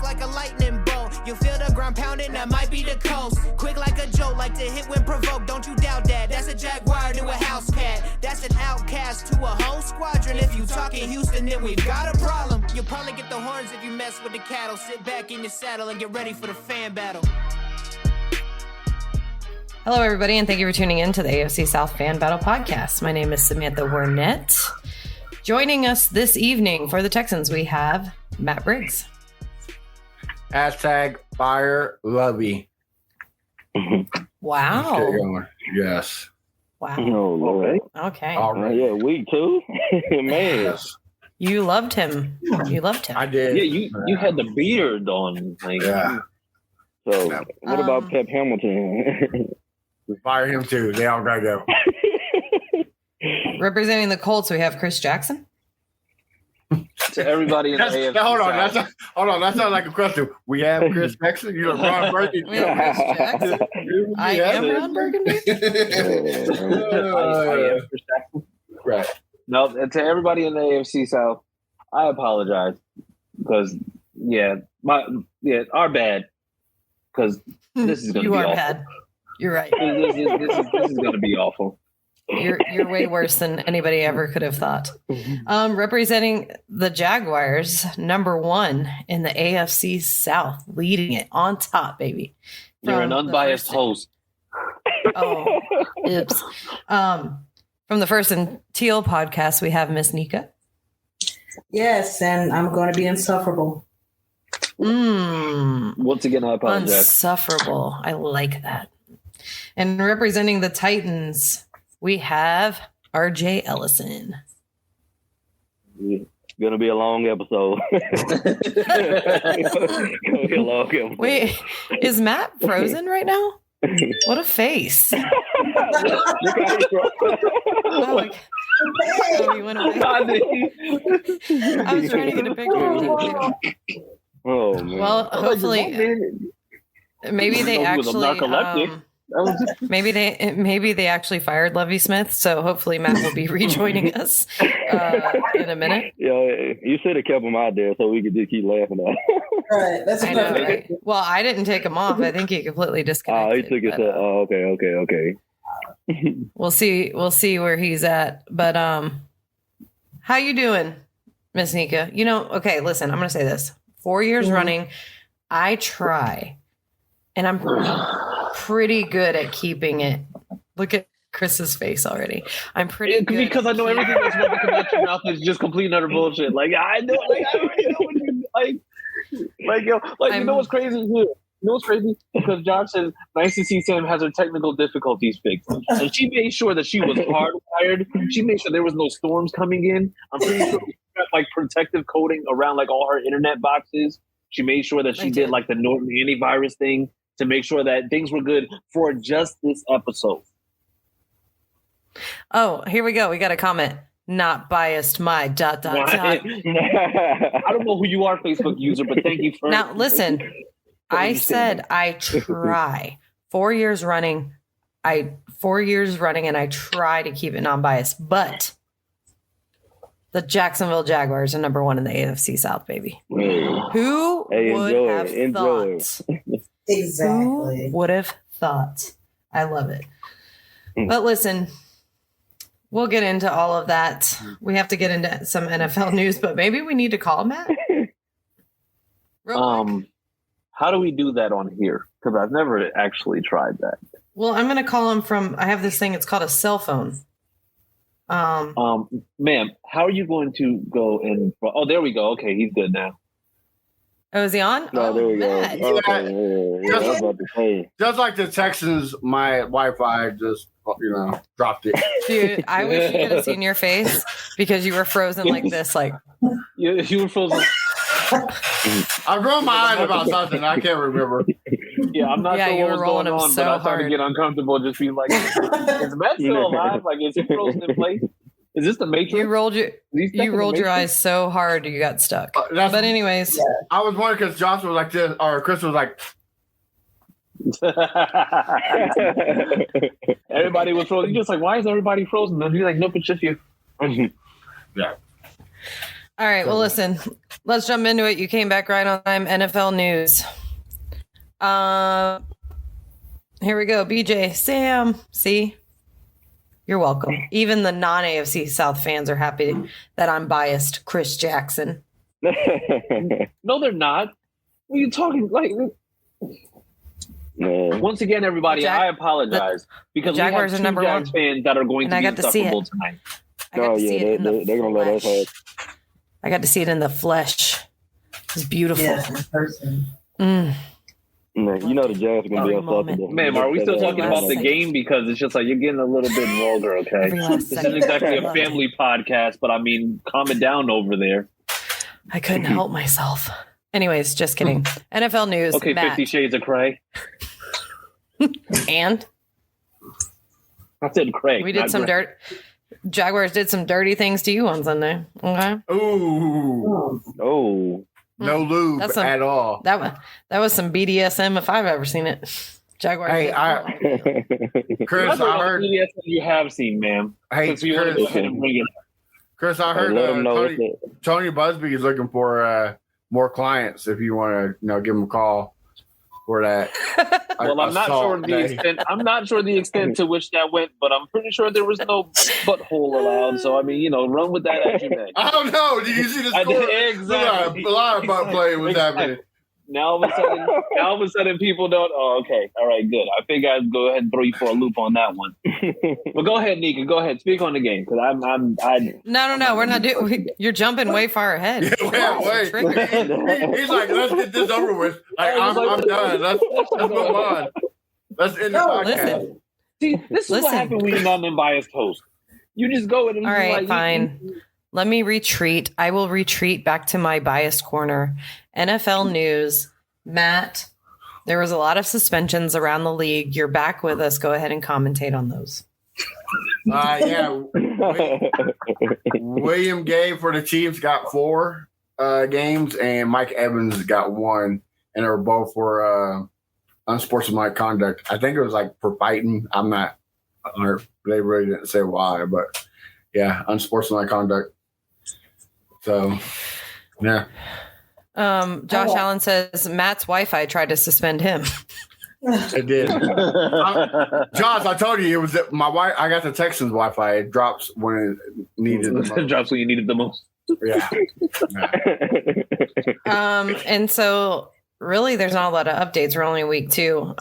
like a lightning bolt. You feel the ground pounding, that might be the coast. Quick like a joke, like to hit when provoked. Don't you doubt that. That's a Jaguar to a house cat. That's an outcast to a whole squadron. If you talking Houston, then we've got a problem. You'll probably get the horns if you mess with the cattle. Sit back in your saddle and get ready for the fan battle. Hello, everybody, and thank you for tuning in to the AFC South Fan Battle Podcast. My name is Samantha Wernet. Joining us this evening for the Texans, we have Matt Briggs. Hashtag fire lovey. Wow. Yes. Wow. Oh, Lord. Okay. Yeah, week 2. Man. Yes. You loved him. You loved him. I did. Yeah, you had the beard on. Like, Yeah. So, what about Pep Hamilton? We fire him too. They all gotta go. Representing the Colts, we have Chris Jackson. to everybody in the AFC Hold on. South. That sounds like a question. We have Chris Jackson. You know, Ron Burgundy. We have Chris Jackson. I am Ron Burgundy. I am Chris Jackson. Right. No, to everybody in the AFC South, I apologize because our bad. Because this is going to You be are awful. bad. You're right. This is going to be awful. You're way worse than anybody ever could have thought. Representing the Jaguars, number 1 in the AFC South, leading it on top, baby. You're an unbiased host. Oh, oops. From the First and Teal podcast, we have Miss Nika. Yes, and I'm going to be insufferable. Once again, I apologize. Insufferable. I like that. And representing the Titans, we have RJ Ellison. It's going to be a long episode. Wait, is Matt frozen right now? What a face. Oh, he went away. I was trying to get a picture of you too. Oh, man. Well, hopefully, maybe they actually, maybe they actually fired Lovie Smith. So hopefully Matt will be rejoining us in a minute. Yeah, you should have kept him out there so we could just keep laughing at him. Right, that's I know, right? Well, I didn't take him off. I think he completely disconnected. Oh, he took it to. Oh, okay. We'll see where he's at. But how you doing, Miss Nika? You know, okay, listen, I'm gonna say this. 4 years running, I try, and I'm pretty good at keeping it. Look at Chris's face already. I'm pretty good because I know everything that's about to come out your mouth is just complete and utter bullshit. Like I know, I already know what you you know what's crazy here. You know what's crazy? Because Josh says, nice to see Sam has her technical difficulties fixed. And she made sure that she was hardwired. She made sure there was no storms coming in. I'm pretty sure she got protective coating around all her internet boxes. She made sure that she did the Norton antivirus thing to make sure that things were good for just this episode. Oh, here we go. We got a comment. Not biased, my ... I don't know who you are, Facebook user, but thank you for... Now, listen. I said I try 4 years running. 4 years running, and I try to keep it non-biased. But the Jacksonville Jaguars are number 1 in the AFC South, baby. Who would have thought? Exactly. Who would have thought? I love it. But listen, we'll get into all of that. We have to get into some NFL news, but maybe we need to call Matt. Real quick. How do we do that on here? Because I've never actually tried that. Well, I'm going to call him from, I have this thing, it's called a cell phone. Ma'am, how are you going to go and, oh, there we go. Okay, he's good now. Oh, is he on? No, there we Matt. go. Okay, yeah, I was about to say. Just like the Texans, my Wi-Fi just, dropped it. Dude, I wish you could have seen your face because you were frozen like this. You were frozen. I rolled my eyes about something. I can't remember. Yeah, I'm not sure what was going on, but I started to get uncomfortable. Just being like, is Matt still alive? Is he frozen in place? Is this the Matrix? You rolled your eyes so hard you got stuck. But anyways, I was wondering because Josh was like this, or Chris was like. Everybody was frozen. You're just like, why is everybody frozen? And he's like, nope, it's just you. Yeah. All right. Well, listen, let's jump into it. You came back right on time. NFL news. Here we go. BJ, Sam, see? You're welcome. Even the non-AFC South fans are happy that I'm biased. Chris Jackson. No, they're not. What are you talking like? Once again, everybody, I apologize because we have Jaguars are two number Jags one. fans that are going And to I be got to see insufferable it. tonight. I got to see it in the they're gonna let us flesh. have. I got to see it in the flesh. It's beautiful. Yes, in person. Mm. Man, you know the Jags are gonna be Every moment. unfuckable. Ma'am, are we still talking about the second. game? Because it's just like you're getting a little bit vulgar, okay? Every last This second. isn't exactly I a loved it. family podcast, but I mean, calm it down over there. I couldn't help myself. Anyways, just kidding. NFL news. Okay, Matt. 50 Shades of Cray. And I said Craig. we did not some Gray. dirt. Jaguars did some dirty things to you on Sunday. Okay. Ooh, Oh, no lube That's some- at all. That was some BDSM if I've ever seen it. Jaguars. Hey, did- Chris, What I heard. BDSM you have seen, ma'am. Hey, Since we want to go Chris, ahead and bring it up. Chris, I heard let them know Tony Busby is looking for more clients. If you want to, give him a call for that. Well, I'm not sure the extent. I'm not sure the extent to which that went, but I'm pretty sure there was no butthole allowed. So I mean, run with that as you may. I don't know. Did you see the I score? did, exactly. A lot of butt play was Exactly. happening. Now all of a sudden, people don't. Oh, okay, all right, good. I think I'd go ahead and throw you for a loop on that one. But go ahead, Nika. Go ahead, speak on the game because No. We're not doing. You're jumping way far ahead. Wait. He's like, let's get this over with. Like, I'm done. Let's move on. Let's end the podcast. Listen. See, this is Listen. what happened when you're not an unbiased host. You just go in and All just right, like, fine. Let me retreat. I will retreat back to my biased corner. NFL news. Matt, there was a lot of suspensions around the league. You're back with us. Go ahead and commentate on those. Yeah. William Gay for the Chiefs got 4 games, and Mike Evans got 1, and they were both for unsportsmanlike conduct. I think it was like for fighting. I'm not. They really didn't say why, but yeah, unsportsmanlike conduct. So, yeah. Josh Allen says Matt's Wi-Fi tried to suspend him. It did. Josh, I told you it was my wife. I got the Texans Wi-Fi. It drops when it needed the most. It drops when you need it the most. Yeah. And so really there's not a lot of updates. We're only week 2.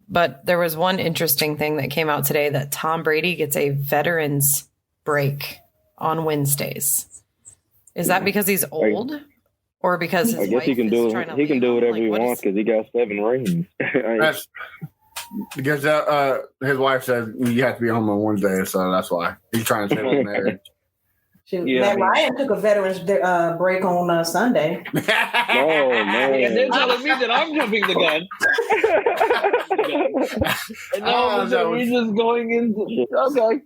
But there was one interesting thing that came out today that Tom Brady gets a veterans break on Wednesdays. Is that because he's old? Or because his I guess he wife can is do trying to he can leave do him? whatever Like, he what wants is- because he got 7 rings. That's because his wife said you have to be home on Wednesday, so that's why he's trying to save his marriage. Matt Ryan took a veterans break on Sunday. Oh man! And they're telling me that I'm jumping the gun. And now we're just going into okay.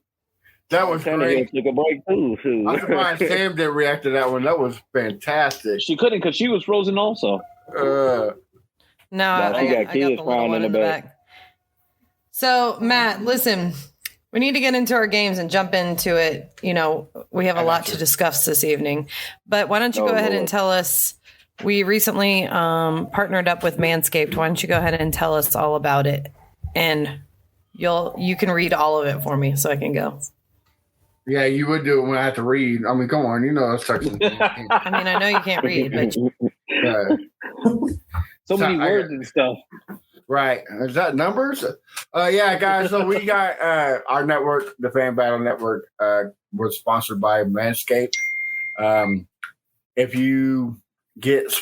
That was great. Took a break too. Shoot. I'm surprised Sam didn't react to that one. That was fantastic. She couldn't because she was frozen also. No, Nah, she got I kids got the little crying one in the back. So, Matt, listen, we need to get into our games and jump into it. We have a lot to discuss this evening. But why don't you go ahead and tell us? We recently partnered up with Manscaped. Why don't you go ahead and tell us all about it? And you can read all of it for me so I can go. Yeah, you would do it when I have to read. I mean, come on, us Texans. I mean, I know you can't read, but So many words and stuff. Right. Is that numbers? Yeah, guys. So we got our network, the Fan Battle Network, was sponsored by Manscaped. If you get,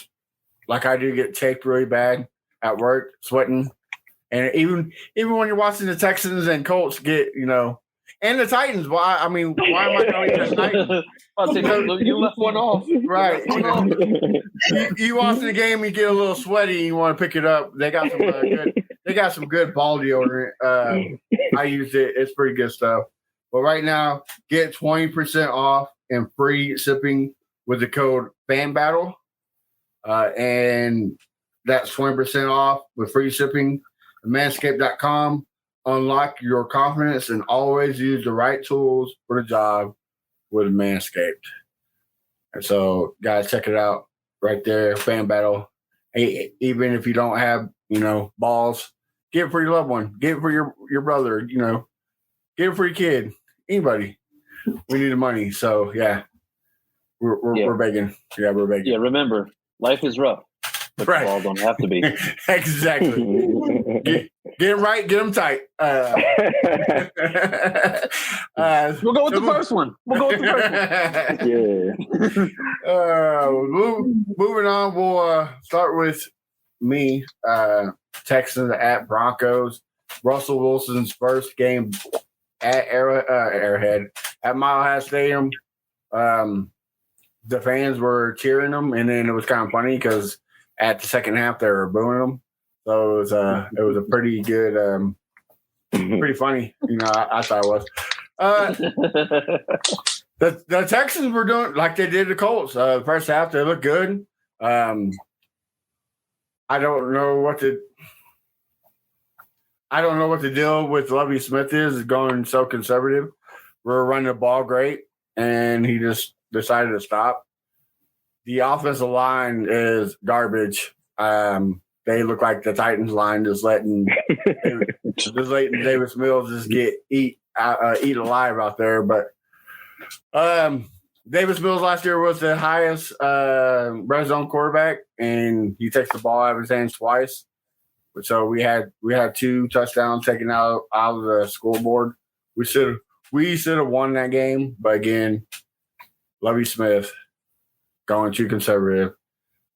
like I do, get chafed really bad at work, sweating, and even when you're watching the Texans and Colts get, and the Titans. Why? I mean, why am I calling the Titans? You left one off. Right. You watch the game, you get a little sweaty, and you want to pick it up. They got some good. They got some good ball deodorant. I used it. It's pretty good stuff. But right now, get 20% off and free shipping with the code FANBATTLE. And that's 20% off with free shipping. Manscaped.com. Unlock your confidence and always use the right tools for the job with Manscaped. And so, guys, check it out right there, Fan Battle. Hey, even if you don't have, balls, get it for your loved one. Get it for your brother, get it for your kid. Anybody. We need the money. So, yeah, we're begging. Yeah, we're begging. Yeah, remember, life is rough. But right. balls don't have to be. Exactly. Get them right, get them tight. We'll go with the first one. Yeah. Moving on, we'll start with me. Texans at Broncos. Russell Wilson's first game at Arrowhead at Mile High Stadium. The fans were cheering them, and then it was kind of funny because at the second half they were booing them. So it was a pretty good, pretty funny. I thought it was. The Texans were doing like they did the Colts. The first half they looked good. I don't know what the deal with Lovie Smith is going so conservative. We're running the ball great, and he just decided to stop. The offensive line is garbage. They look like the Titans line, just letting Davis Mills just get eat alive out there. But Davis Mills last year was the highest red zone quarterback, and he takes the ball out of his hands twice. So we had 2 touchdowns taken out of the scoreboard. We should have won that game, but again, Lovie Smith going too conservative.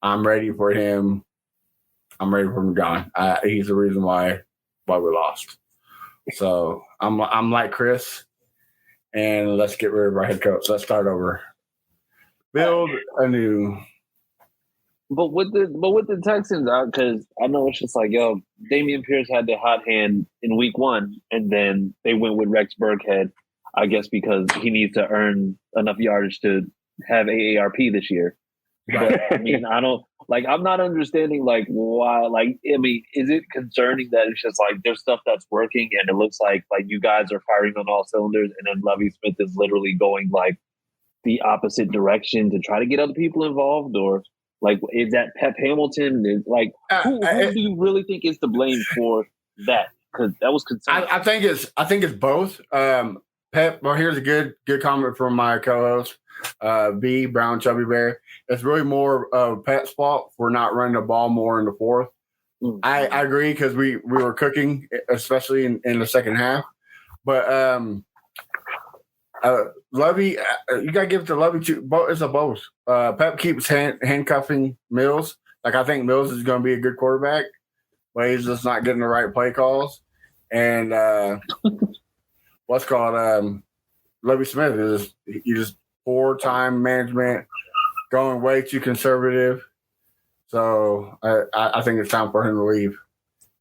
I'm ready for him. I'm ready for him gone. He's the reason why we lost. So I'm like Chris, and let's get rid of our head coach. Let's start over. Build anew. But with the Texans, because I know it's just like, Damian Pierce had the hot hand in week 1, and then they went with Rex Burkhead, I guess because he needs to earn enough yardage to have AARP this year. But I mean, I'm not understanding why. Is it concerning that it's just like there's stuff that's working and it looks like you guys are firing on all cylinders, and then Lovie Smith is literally going the opposite direction to try to get other people involved, or is that Pep Hamilton? Who do you really think is to blame for that? Because that was concerning. I think it's both. Pep. Well, here's a good comment from my co-host. B Brown Chubby Bear. It's really more of Pep's fault for not running the ball more in the fourth. Mm-hmm. I agree because we were cooking, especially in the second half. But Lovey, you gotta give it to Lovey too. It's a both. Pep keeps handcuffing Mills. I think Mills is going to be a good quarterback, but he's just not getting the right play calls. And Lovie Smith is just poor time management, going way too conservative. So I think it's time for him to leave.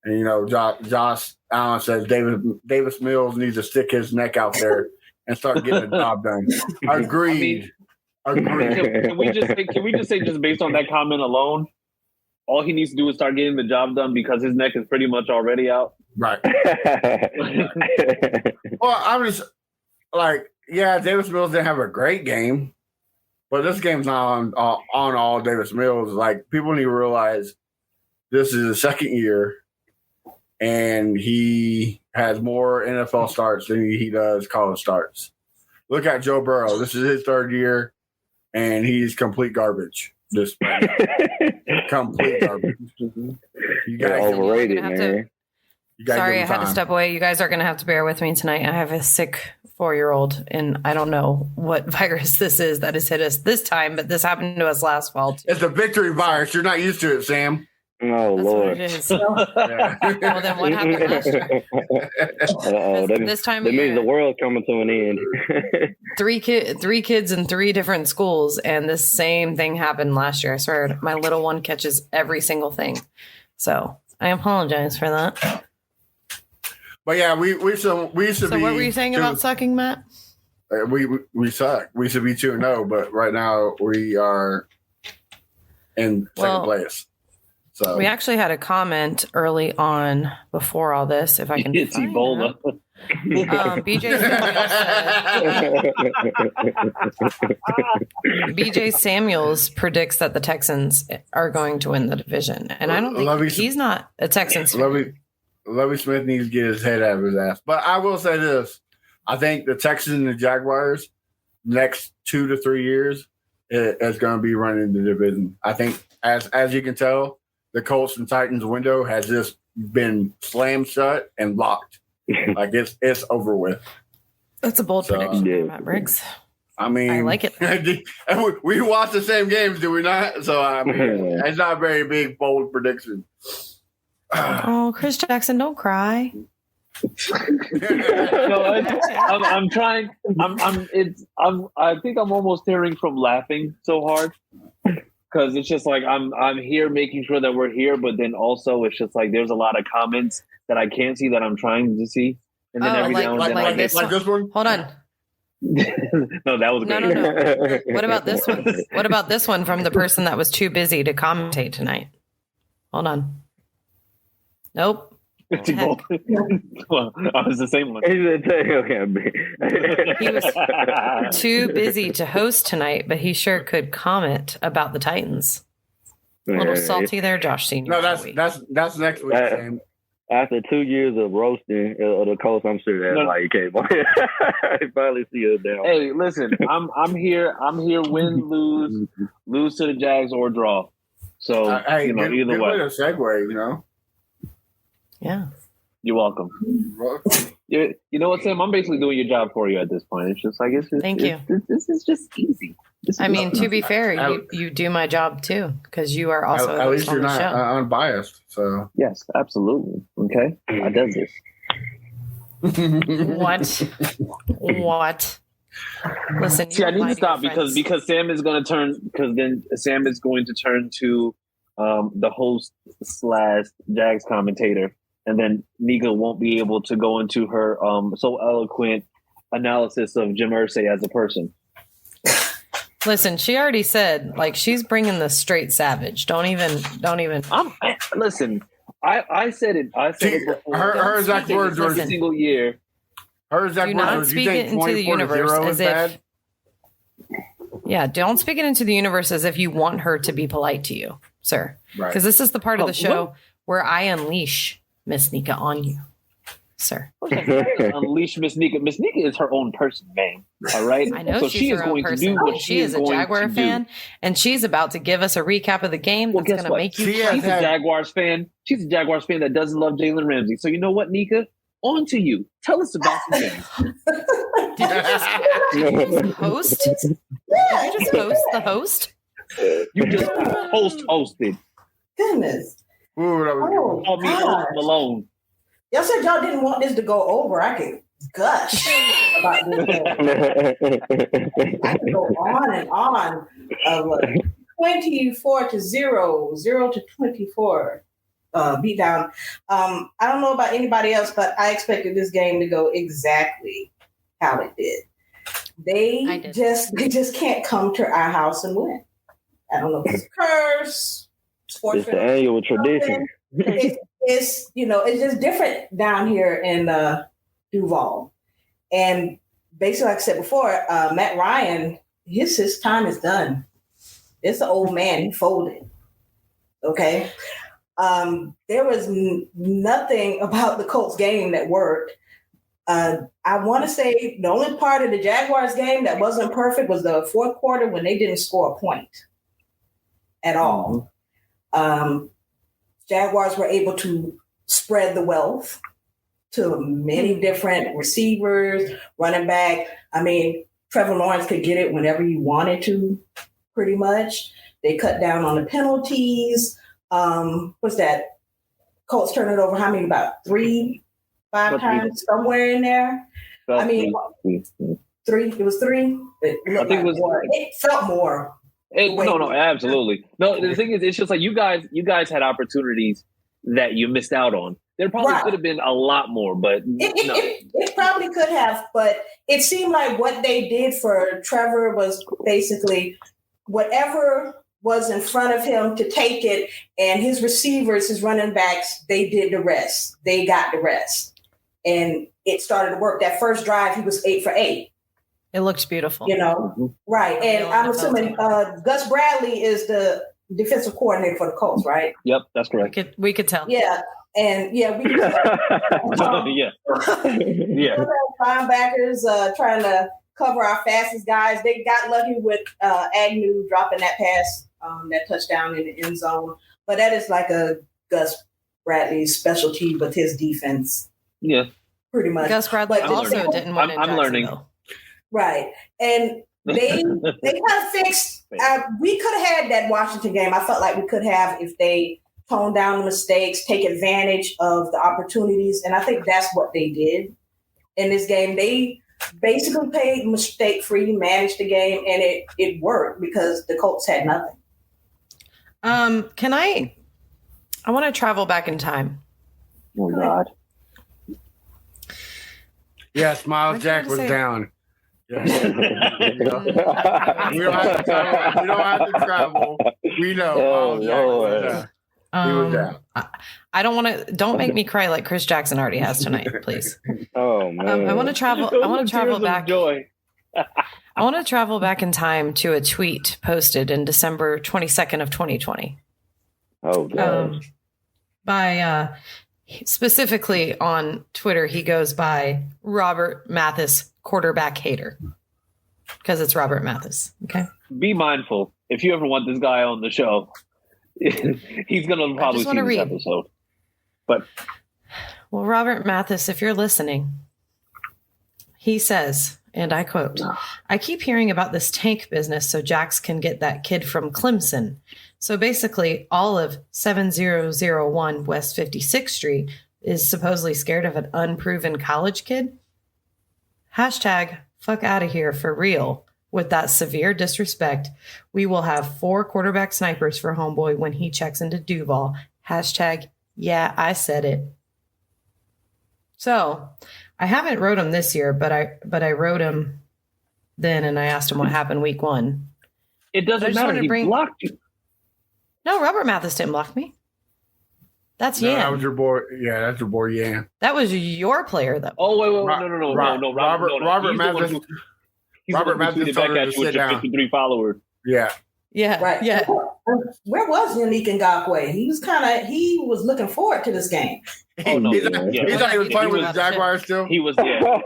And Josh Allen says Davis Mills needs to stick his neck out there and start getting the job done. Agreed. Can we just say just based on that comment alone, all he needs to do is start getting the job done because his neck is pretty much already out. Right. Well, I'm just Davis Mills didn't have a great game, but this game's not on all Davis Mills. People need to realize this is his second year, and he has more NFL starts than he does college starts. Look at Joe Burrow. This is his third year, and he's complete garbage. Just complete garbage. You guys overrated, man. Sorry, I had to step away. You guys are going to have to bear with me tonight. I have a sick 4-year-old, and I don't know what virus this is that has hit us this time, but this happened to us last fall, too. It's a victory virus. You're not used to it, Sam. Oh, That's Lord. what it is. Well, then what happened last year? This time that of year, means the world coming to an end. three kids in 3 different schools, and this same thing happened last year. I swear, my little one catches every single thing. So I apologize for that. But yeah, we should So be. what were you saying about sucking, Matt? We suck. We should be 2-0, but right now we are in second place. So we actually had a comment early on before all this. If I can It's find Ebola. it. BJ Samuels predicts that the Texans are going to win the division, and I don't think he's not a Texans fan. Lovie Smith needs to get his head out of his ass. But I will say this: I think the Texans and the Jaguars next 2 to 3 years is going to be running the division. I think, as you can tell, the Colts and Titans window has just been slammed shut and locked. Like it's over with. That's a bold prediction, Matt Briggs. I mean, I like it. We watch the same games, do we not? So I mean, it's not a very big bold prediction. Oh, Chris Jackson, don't cry. No, I'm trying. I think I'm almost tearing from laughing so hard because it's just like I'm here making sure that we're here, but then also it's just like there's a lot of comments that I can't see that I'm trying to see, and then every now and then like this one. Hold on. No, that was great. No. What about this one? What about this one from the person that was too busy to commentate tonight? Hold on. Nope. Well, I was the same one. He was too busy to host tonight, but he sure could comment about the Titans. A little salty there, Josh Senior. No, that's next week. After 2 years of roasting the Colts, I'm sure that's why you came on. I finally see it down. Hey, listen, I'm here. Win, lose to the Jags or draw. So hey, either good way. way to segue, Yeah. You're welcome. You know what, Sam? I'm basically doing your job for you at this point. It's just like Thank you. This is just easy. I mean, to be fair, you do my job too because you are also at least you're on the not show. Unbiased. So yes, absolutely. Okay, I does this. What? Listen, see, I need to stop because Sam is going to turn Sam is going to turn to the host / Jags commentator, and then Nika won't be able to go into her so eloquent analysis of Jim Irsay as a person. Listen, she already said she's bringing the straight savage. Don't even. Listen, I said it. I said it before. Her exact words were every single year. Her exact words were, speak it into the universe as if. Yeah, don't speak it into the universe as if you want her to be polite to you, sir. Right. Because this is the part of the show where I unleash Miss Nika on you, sir. Unleash Miss Nika. Miss Nika is her own person, man. All right. I know so she's she her is own going person. to do what she is a Jaguar fan, and she's about to give us a recap of the game that's going to make you. She's a Jaguars fan. She's a Jaguars fan that doesn't love Jalen Ramsey. So you know what, Nika? On to you. Tell us about the game. Did you just host? Did you just host the host? You just hosted. Goodness. Call me Host Malone. Y'all said y'all didn't want this to go over. I could gush about this game. I could go on and on. 24-0, 0-24 beat down. I don't know about anybody else, but I expected this game to go exactly how it did. They just can't come to our house and win. I don't know if it's a curse. It's the annual tradition. It's just different down here in Duval. And basically, like I said before, Matt Ryan, his time is done. It's an old man. He folded. Okay. There was nothing about the Colts game that worked. I want to say the only part of the Jaguars game that wasn't perfect was the fourth quarter when they didn't score a point at all. Jaguars were able to spread the wealth to many different receivers, running back. I mean, Trevor Lawrence could get it whenever he wanted to, pretty much. They cut down on the penalties. What's that? Colts turned it over how many? About 3-5 times, somewhere in there. I mean, 3. It was 3. I think it was more. It felt more. No, absolutely. No, the thing is, it's just like you guys had opportunities that you missed out on. There probably could have been a lot more, but it probably could have. But it seemed like what they did for Trevor was basically whatever was in front of him to take it, and his receivers, his running backs, they did the rest. They got the rest. and it started to work. That first drive, he was 8 for 8. It looked beautiful. Right. And I'm assuming Gus Bradley is the defensive coordinator for the Colts, right? Yep, that's correct. We could tell. Yeah. And we could tell. Yeah. Linebackers trying to cover our fastest guys. They got lucky with Agnew dropping that pass, that touchdown in the end zone. But that is like a Gus Bradley specialty with his defense. Yeah. Pretty much. Gus Bradley also didn't win in I'm learning. Right. And they kind of fixed. We could have had that Washington game. I felt like we could have if they tone down the mistakes, take advantage of the opportunities. And I think that's what they did in this game. They basically played mistake-free, managed the game, and it worked because the Colts had nothing. I want to travel back in time. Oh, God. Yes, Miles Jack was down. Yes. We don't have to travel. We know Miles Jack was down. He was down. I don't make me cry like Chris Jackson already has tonight, please. Oh man. I want to travel back. Joy. I want to travel back in time to a tweet posted in December 22nd of 2020. Oh God. By specifically on Twitter, he goes by Robert Mathis, quarterback hater, because it's Robert Mathis. Okay. Be mindful. If you ever want this guy on the show, he's going to probably see this episode. But well, Robert Mathis, if you're listening, he says, and I quote, "I keep hearing about this tank business so Jax can get that kid from Clemson. So basically, all of 7001 West 56th Street is supposedly scared of an unproven college kid. Hashtag fuck out of here for real. With that severe disrespect, we will have 4 quarterback snipers for homeboy when he checks into Duval. Hashtag, yeah, I said it." So I haven't wrote him this year, but I wrote him then, and I asked him what happened week 1. it doesn't matter. He blocked you. No, Robert Mathis didn't block me. That's No, Yan. that was your boy. Yeah, that's your boy Yan. That was your player, though. Oh, wait, no. Robert Mathis. Robert Mathis back told her at to you with sit your down. 53 followers. Yeah. Yeah, Right. yeah. Where was Nika Ngakwe? He was looking forward to this game. Oh, no. He thought he was playing with the Jaguars still. He was, yeah. No,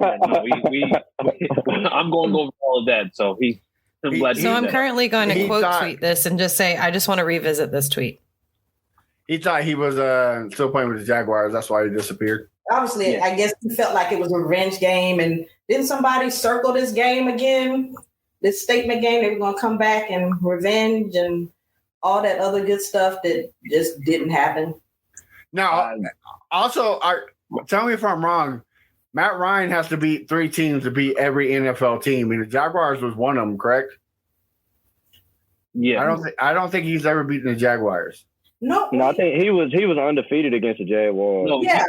I'm going over all of that, so I'm glad So I'm currently going to quote thought- tweet this and just say, I just want to revisit this tweet. He thought he was still playing with the Jaguars. That's why he disappeared. Obviously, Yeah. I guess he felt like it was a revenge game. And didn't somebody circle this game again? This statement game, they were going to come back and revenge and all that other good stuff that just didn't happen. Now, also, tell me if I'm wrong. Matt Ryan has to beat 3 teams to beat every NFL team, and the Jaguars was one of them. Correct? Yeah. I don't think he's ever beaten the Jaguars. No, I think he was undefeated against the Jaguars. No, yeah,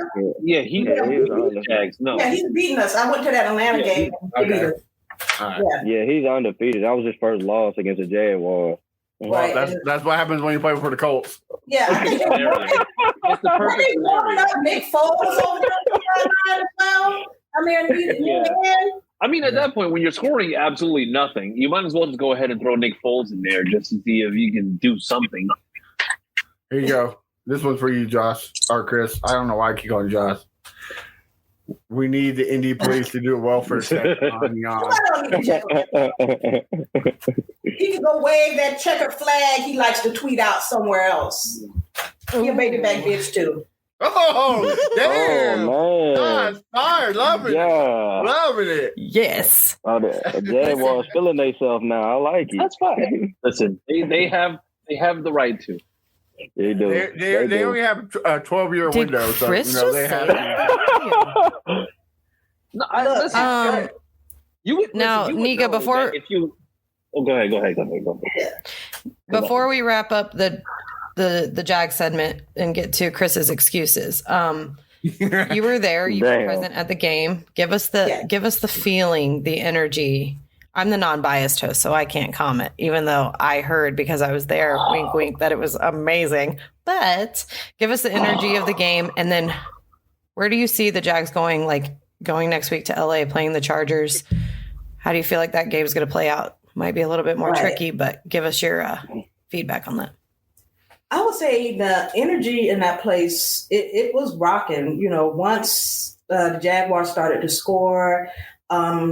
he was beat the undefeated. Jags. No. yeah, he's beating us. I went to that Atlanta game. He beat us. All right. Yeah, Yeah, he's undefeated. That was his first loss against the Jaguars. right. Well, that's what happens when you play for the Colts. Yeah, I think There it is. That's the Are perfect they warming scenario. up Nick Foles over there as well? I mean, Yeah. I mean, at that point, when you're scoring absolutely nothing, you might as well just go ahead and throw Nick Foles in there just to see if you can do something. Here you go. This one's for you, Josh or Chris. I don't know why I keep calling Josh. We need the Indy police to do a welfare check on Jan. He can go wave that checkered flag he likes to tweet out somewhere else. He a baby back bitch too. Oh, damn! Oh, man. Josh, fired, loving it, Yeah. loving it. Yes. Oh, the Jaguars feeling themselves now. I like it. That's fine. Listen, they have the right to. They do. They only have a 12-year Did window, so Chris they just have. say No, Look, listen, now, you would Nika, know before- that if you, go ahead. Before we wrap up the Jag segment and get to Chris's excuses, you were there. You were Damn. present at the game. Give us the feeling, the energy. I'm the non-biased host, so I can't comment, even though I heard because I was there, wink, wink, that it was amazing. But give us the energy of the game, and then Where do you see the Jags going? Like going next week to LA, playing the Chargers. How do you feel like that game's going to play out? Might be a little bit more tricky, but give us your feedback on that. I would say the energy in that place, it was rocking. You know, once the Jaguars started to score,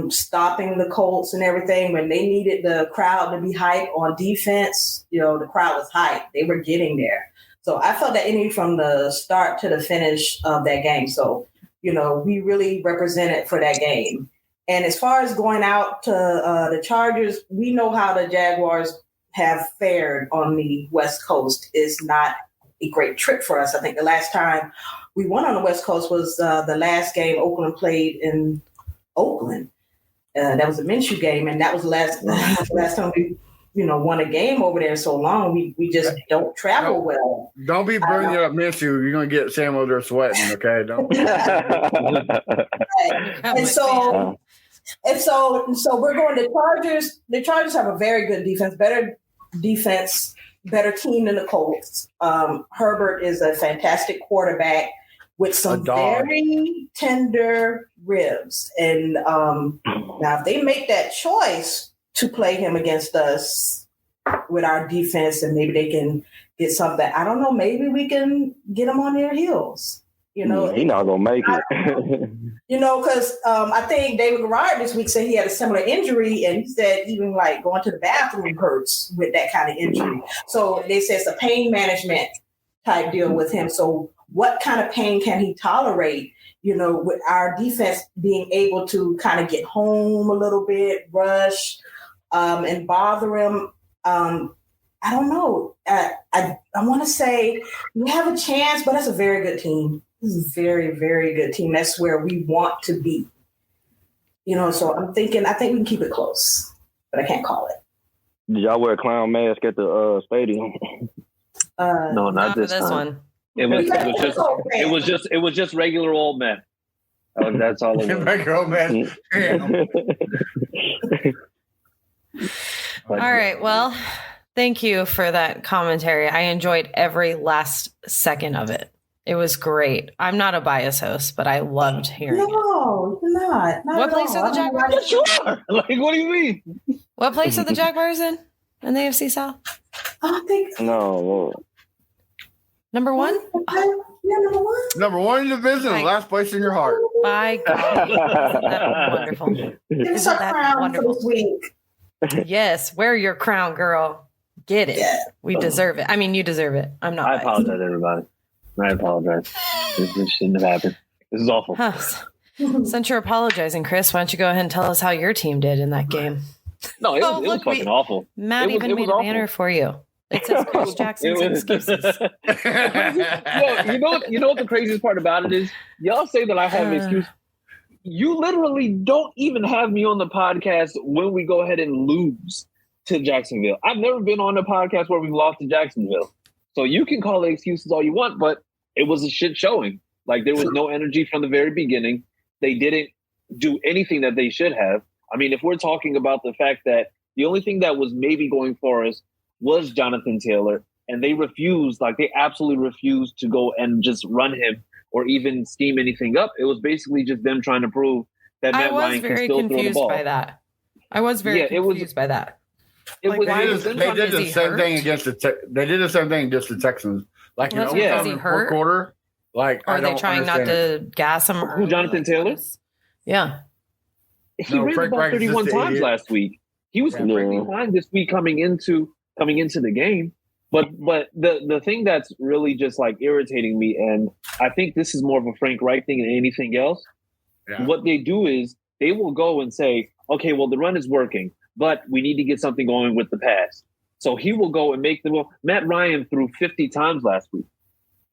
stopping the Colts and everything, when they needed the crowd to be hyped on defense, you know, the crowd was hyped. They were getting there. So I felt that energy from the start to the finish of that game. So, you know, we really represented for that game. And as far as going out to the Chargers, we know how the Jaguars have fared on the West Coast. Is not a great trip for us. I think the last time we won on the West Coast was the last game Oakland played in Oakland. That was a Minshew game, and that was the last time we, you know, won a game over there so long. We just don't travel well. Don't be bringing up Minshew. You're gonna get Sam over there sweating. Okay, don't. And so we're going to Chargers. The Chargers have a very good defense, better team than the Colts. Herbert is a fantastic quarterback with some very tender ribs. And now if they make that choice to play him against us with our defense, and maybe they can get something, I don't know, maybe we can get them on their heels. You know, he's not gonna make it. You know, because I think David Garrard this week said he had a similar injury, and he said even like going to the bathroom hurts with that kind of injury. So they say it's a pain management type deal with him. So what kind of pain can he tolerate? You know, with our defense being able to kind of get home a little bit, rush, and bother him. I don't know. I want to say we have a chance, but that's a very good team. This is a very, very good team. That's where we want to be. You know, so I think we can keep it close, but I can't call it. Did y'all wear a clown mask at the stadium? No, not this one. It was just regular old men. That's all it was. Regular old man. All right. Well, thank you for that commentary. I enjoyed every last second of it. It was great. I'm not a bias host, but I loved hearing it. No, you're not. What place are the Jaguars in? Yes, you are. Like, what do you mean? What place are the Jaguars in the AFC South? I think No. Number one? Yeah, number one. Number one in the division, last place in your heart. By God. Isn't that wonderful? Give us a crown for this week. Yes. Wear your crown, girl. Get it. Yeah. We deserve it. I mean, you deserve it. I'm not. I apologize, everybody. I apologize. This shouldn't have happened. This is awful. Huh. Since you're apologizing, Chris, why don't you go ahead and tell us how your team did in that game? No, it was fucking awful. Matt even made a banner for you. It says Chris Jackson's excuses. You know what the craziest part about it is? Y'all say that I have an excuse. You literally don't even have me on the podcast when we go ahead and lose to Jacksonville. I've never been on a podcast where we've lost to Jacksonville. So you can call it excuses all you want, but it was a shit showing. Like, there was no energy from the very beginning. They didn't do anything that they should have. I mean, if we're talking about the fact that the only thing that was maybe going for us was Jonathan Taylor, and they absolutely refused to go and just run him or even scheme anything up. It was basically just them trying to prove that Matt Ryan can still throw the ball. I was very confused by that. I was very confused by that. They did the same thing against the Texans. Like, well, in the fourth quarter. Like, are they trying not to gas him? Who, Jonathan Taylor? Yeah. He ran the ball 31 times last week. He was completely fine this week coming into the game. But the thing that's really just like irritating me, and I think this is more of a Frank Reich thing than anything else. Yeah. What they do is they will go and say, okay, well, the run is working, but we need to get something going with the pass. So he will go and make the move. Matt Ryan threw 50 times last week.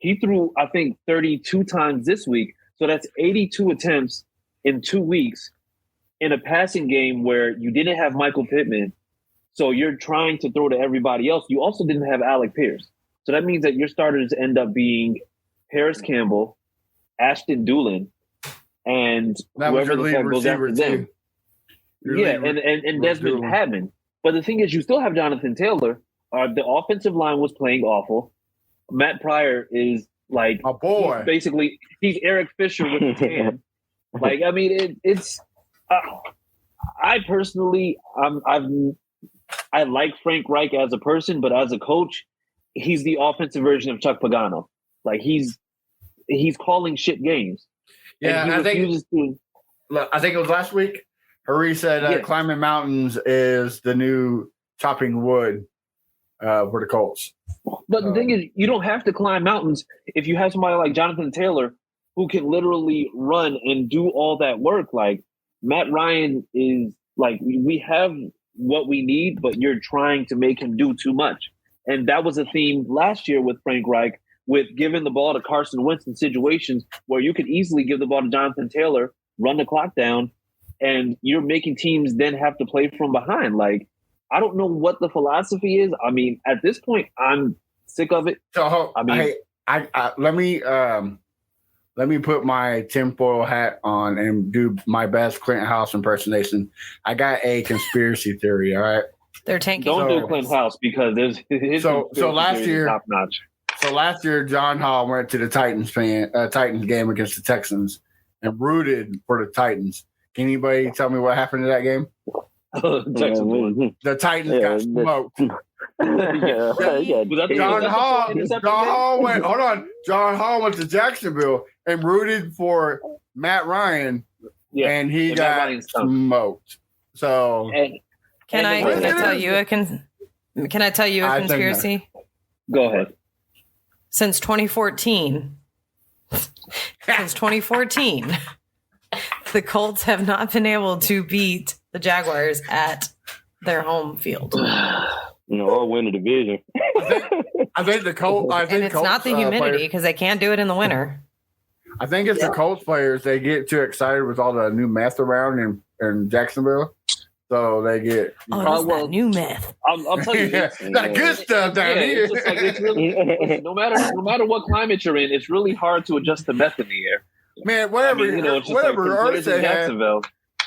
He threw, I think, 32 times this week. So that's 82 attempts in 2 weeks in a passing game where you didn't have Michael Pittman. So you're trying to throw to everybody else. You also didn't have Alec Pierce. So that means that your starters end up being Harris Campbell, Ashton Doolin, and whoever the fuck goes after them. And Desmond Hadman. But the thing is, you still have Jonathan Taylor. The offensive line was playing awful. Matt Pryor is Like, my boy. He's Eric Fisher with the tan. Like, I mean, it's. I personally, I like Frank Reich as a person, but as a coach, he's the offensive version of Chuck Pagano. Like, he's calling shit games. Yeah, I think it was last week. Harry said climbing mountains is the new chopping wood for the Colts. But the thing is, you don't have to climb mountains if you have somebody like Jonathan Taylor who can literally run and do all that work. Like, Matt Ryan is like, we have what we need, but you're trying to make him do too much. And that was a theme last year with Frank Reich, with giving the ball to Carson Wentz in situations where you could easily give the ball to Jonathan Taylor, run the clock down, and you're making teams then have to play from behind. Like, I don't know what the philosophy is. I mean, at this point, I'm sick of it. So, I mean, let me put my tinfoil hat on and do my best Clinton House impersonation. I got a conspiracy theory. All right, they're tanking. Don't do Clinton House because there's so last year top notch. So last year, John Hall went to the Titans game against the Texans and rooted for the Titans. Can anybody tell me what happened to that game? The Titans got smoked. John Hall went to Jacksonville and rooted for Matt Ryan, and he got smoked. So, can I tell you a conspiracy? Go ahead. Since 2014, the Colts have not been able to beat the Jaguars at their home field. Or win the division. I think the Colts. And it's not the humidity because they can't do it in the winter. I think it's the Colts players. They get too excited with all the new meth around in Jacksonville. So they get that new meth. I'll tell you, that good stuff down here. It's just like, it's really, no matter what climate you're in, it's really hard to adjust the meth in the air. Man, whatever Ursay has,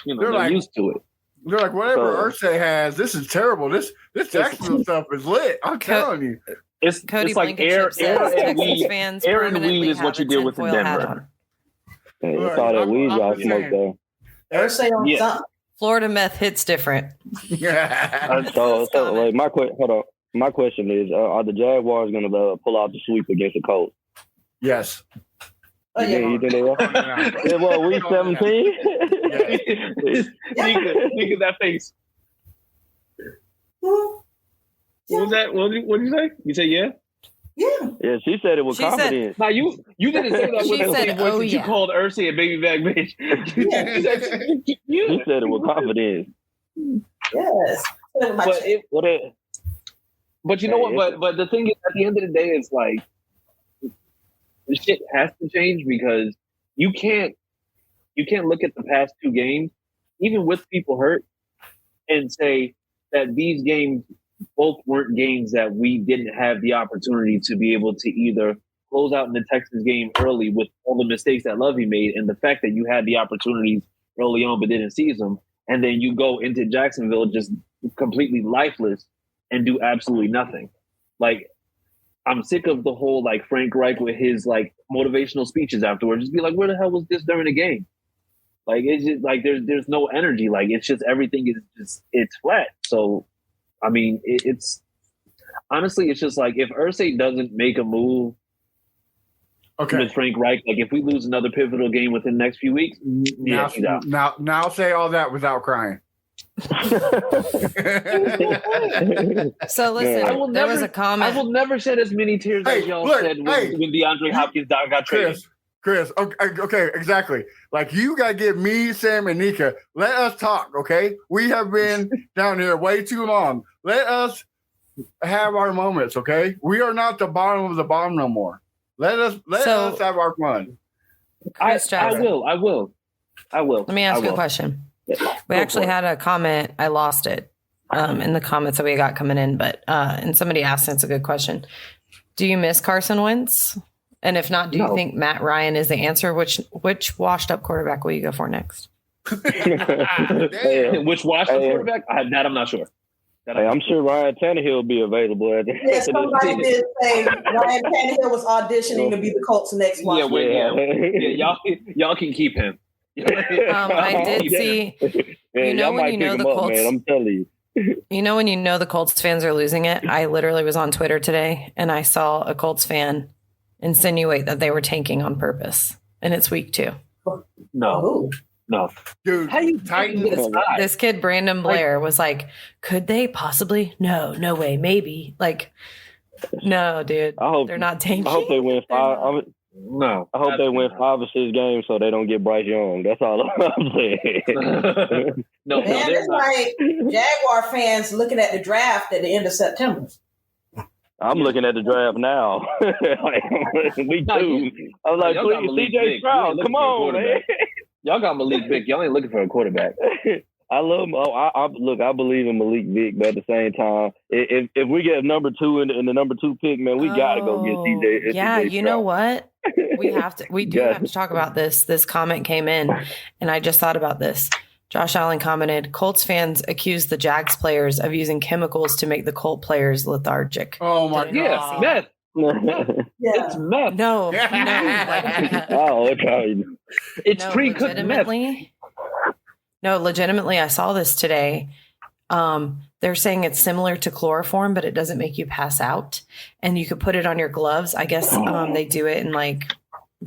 they're like, used to it. They're like, whatever Ursay has, this is terrible. This Jacksonville stuff is lit. I'm telling you. It's like air and weed. Air and weed is what you deal with in Denver. It's all that weed y'all smoke though. Ursay on something. Florida meth hits different. So like my question is, are the Jaguars going to pull out the sweep against the Colts? Yes. You think they will? Well, week 17. Nika, that face. What was that? What did you say? You say yeah? Yeah, she said it with confidence. Now you didn't say that with the same voice that you called Ursay a baby back bitch. You said it with confidence. Yes. But you know what? But the thing is, at the end of the day, it's like the shit has to change because you can't look at the past two games, even with people hurt, and say that these games both weren't games that we didn't have the opportunity to be able to either close out in the Texans game early with all the mistakes that Lovey made and the fact that you had the opportunities early on but didn't seize them. And then you go into Jacksonville just completely lifeless and do absolutely nothing. Like, I'm sick of the whole, like, Frank Reich with his, like, motivational speeches afterwards. Just be like, where the hell was this during the game? Like, it's just, like, there's no energy. Like, it's just, everything is just, it's flat. So, I mean, it's honestly, it's just like if Ursay doesn't make a move with Frank Reich, like if we lose another pivotal game within the next few weeks, now say all that without crying. So listen, there was a comment. I will never shed as many tears as y'all said when DeAndre Hopkins got traded. Chris, okay, exactly. Like, you got to give me, Sam, and Nika, let us talk, okay? We have been down here way too long. Let us have our moments, okay? We are not the bottom of the bottom no more. Let us have our fun. I will. Let me ask you a question. We actually had a comment. I lost it in the comments that we got coming in, but and somebody asked, and it's a good question. Do you miss Carson Wentz? And if not, do you think Matt Ryan is the answer? Which washed up quarterback will you go for next? Which washed up quarterback? That I'm not sure. Hey, I'm sure Ryan Tannehill will be available at the Yeah, somebody did say Ryan Tannehill was auditioning to be the Colts' next one. Y'all can keep him. I did see. You know when you know the Colts, man, I'm telling you. You know when you know the Colts fans are losing it. I literally was on Twitter today and I saw a Colts fan insinuate that they were tanking on purpose, and it's week 2. No. Dude, How you Titans. This kid Brandon Blair was like, "Could they possibly? No way, maybe." Like, no, dude. They're not tanking. I hope they win 5. No. I hope they win 5 or 6 games so they don't get Bryce Young. That's all I'm saying. No, Man, it's like Jaguar fans looking at the draft at the end of September. I'm looking at the draft now. We do. I was like, please, CJ Stroud, come on, man. Y'all got Malik Vick. Y'all ain't looking for a quarterback. I love him. I believe in Malik Vick, but at the same time, if we get number 2 in the number 2 pick, man, we got to go get CJ. Yeah, CJ you know what? We have to. We do have to talk about this. This comment came in, and I just thought about this. Josh Allen commented, Colts fans accuse the Jags players of using chemicals to make the Colt players lethargic. Oh, my God. Yeah, meth. It's meth. No. It's pre-cooked meth. No, legitimately, I saw this today. They're saying it's similar to chloroform, but it doesn't make you pass out. And you could put it on your gloves. I guess they do it in like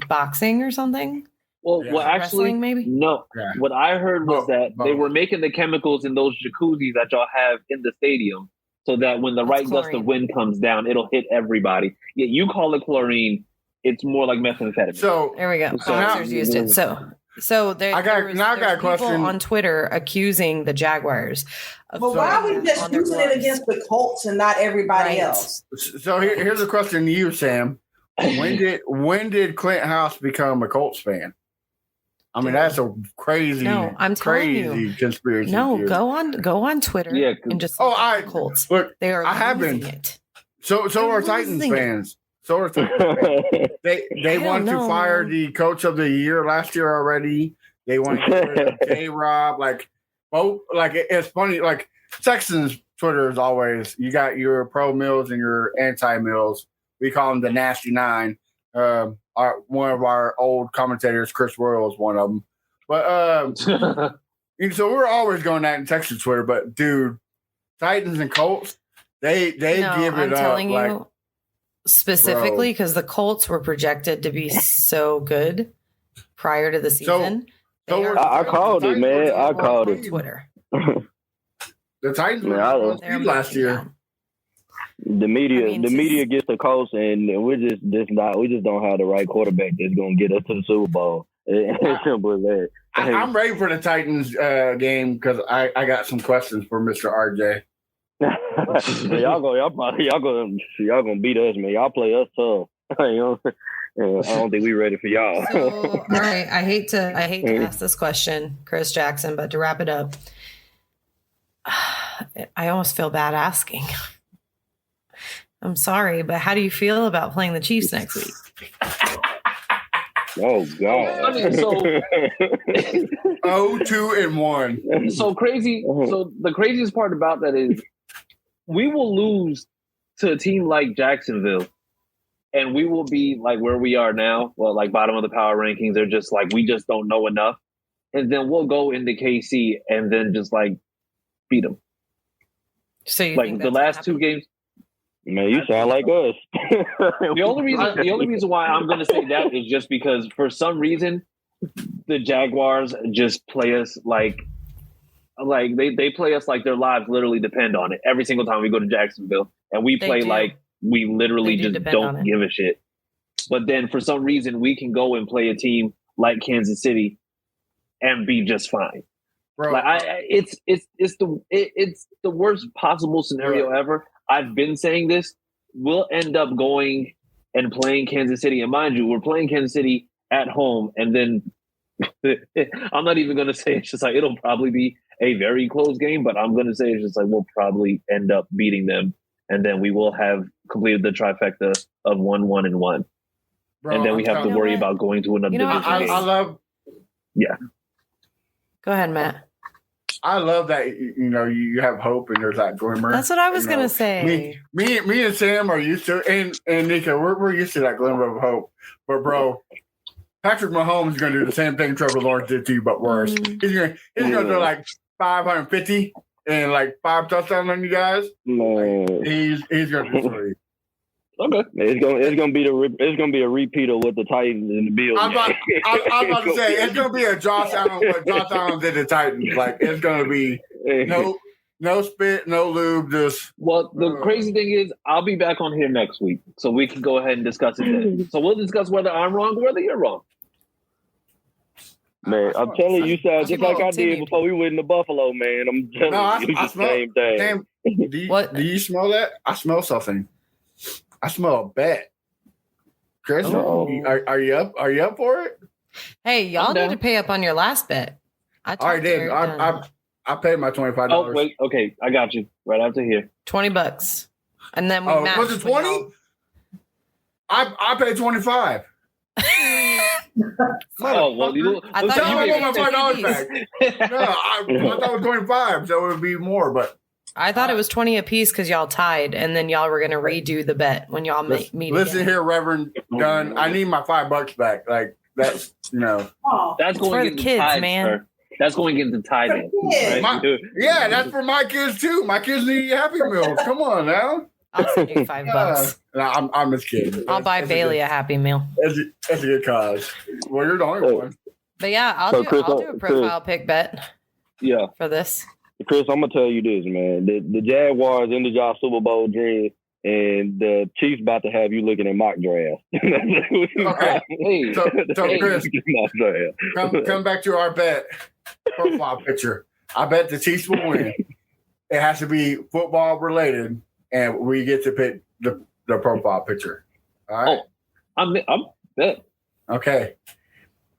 boxing or something. Well, actually, wrestling, maybe? No. Yeah. What I heard was that they were making the chemicals in those jacuzzis that y'all have in the stadium so that when the right gust of wind comes down, it'll hit everybody. Yeah, you call it chlorine. It's more like methamphetamine. So there we go. Boxers used it. So there was people on Twitter accusing the Jaguars. But why are we just using it against the Colts and not everybody else? So here's a question to you, Sam. When did Clint House become a Colts fan? I mean, that's a crazy, conspiracy. No, theory. go on Twitter and just Colts. Look, they are I haven't. It. So are Titans fans. So are Titans fans. They want to fire the coach of the year last year already. They want to get rid of J-Rob. It's funny. Like Texans Twitter is always, you got your pro Mills and your anti Mills. We call them the Nasty Nine. One of our old commentators, Chris Royal, is one of them. But so we're always going at in Texas Twitter. But dude, Titans and Colts, they give it up. I'm telling you specifically because the Colts were projected to be so good prior to the season. I called it, man. I called it. Twitter. The Titans were last year. The media gets the Colts, and we just don't have the right quarterback that's going to get us to the Super Bowl. It's simple as that. I'm ready for the Titans game because I got some questions for Mr. RJ. y'all gonna beat us, man. Y'all play us tough. I don't think we're ready for y'all. So, all right, I hate to ask this question, Chris Jackson, but to wrap it up, I almost feel bad asking. I'm sorry, but how do you feel about playing the Chiefs next week? Oh God! 2-1. So crazy. So the craziest part about that is we will lose to a team like Jacksonville, and we will be like where we are now. Well, like bottom of the power rankings. They're just like we just don't know enough, and then we'll go into KC and then just like beat them. So you like the last 2 games. Man, you sound like us. The only reason why I'm going to say that is just because for some reason the Jaguars just play us like they play us like their lives literally depend on it every single time we go to Jacksonville, and we play like we literally just don't give a shit. But then for some reason we can go and play a team like Kansas City and be just fine. Bro, like it's the worst possible scenario ever. I've been saying this. We'll end up going and playing Kansas City. And mind you, we're playing Kansas City at home. And then I'm not even going to say it's just like it'll probably be a very close game, but I'm going to say it's just like we'll probably end up beating them. And then we will have completed the trifecta of 1-1-1. Bro, and then we have to worry about going to another division game. I love. Yeah. Go ahead, Matt. I love that you have hope and there's that glimmer. That's what I was gonna say. Me and Sam are used to, and Nika, we're used to that glimmer of hope. But bro, Patrick Mahomes is gonna do the same thing Trevor Lawrence did to you, but worse. He's gonna do like 550 and like 5 touchdowns on you guys. Man. He's gonna do 3. Okay, it's gonna be a repeat of what the Titans and the Bills. I'm about to say it's gonna be a Josh Allen what Josh Allen did to Titans. Like it's gonna be no spit, no lube. Just the crazy thing is, I'll be back on here next week, so we can go ahead and discuss it then. So we'll discuss whether I'm wrong or whether you're wrong. Man, I'm telling you, sound just like I did before we went to Buffalo, man. I'm telling you, the same thing. Damn, do you smell that? I smell something. I smell a bet. Chris, are you up? Are you up for it? Hey, y'all need to pay up on your last bet. I already did. I paid my $25. Oh wait, okay, I got you right after here. $20, and then we matched. Was it 20? I paid 25. Well, I thought I want my $5 back. No, I thought it was 25, so it would be more, but. I thought it was 20 apiece because y'all tied, and then y'all were going to redo the bet when y'all meet. Listen again. here, Reverend Gunn. I need my $5 back. Like that's that's going for the kids, tied, man. Sir. That's going into tithing. Right? Yeah, that's for my kids too. My kids need Happy Meals. Come on now. I'll send you $5. No, I'm just kidding. I'll buy Bailey a Happy Meal. That's a good cause. Well, you're the only one. But yeah, I'll do a profile pick bet. Yeah, for this. Chris, I'm gonna tell you this, man. The Jaguars ended your Super Bowl dream, and the Chiefs about to have you looking at mock draft. Okay. So Chris, come back to our bet profile picture. I bet the Chiefs will win. It has to be football related, and we get to pick the profile picture. All right. I'm bet. Okay.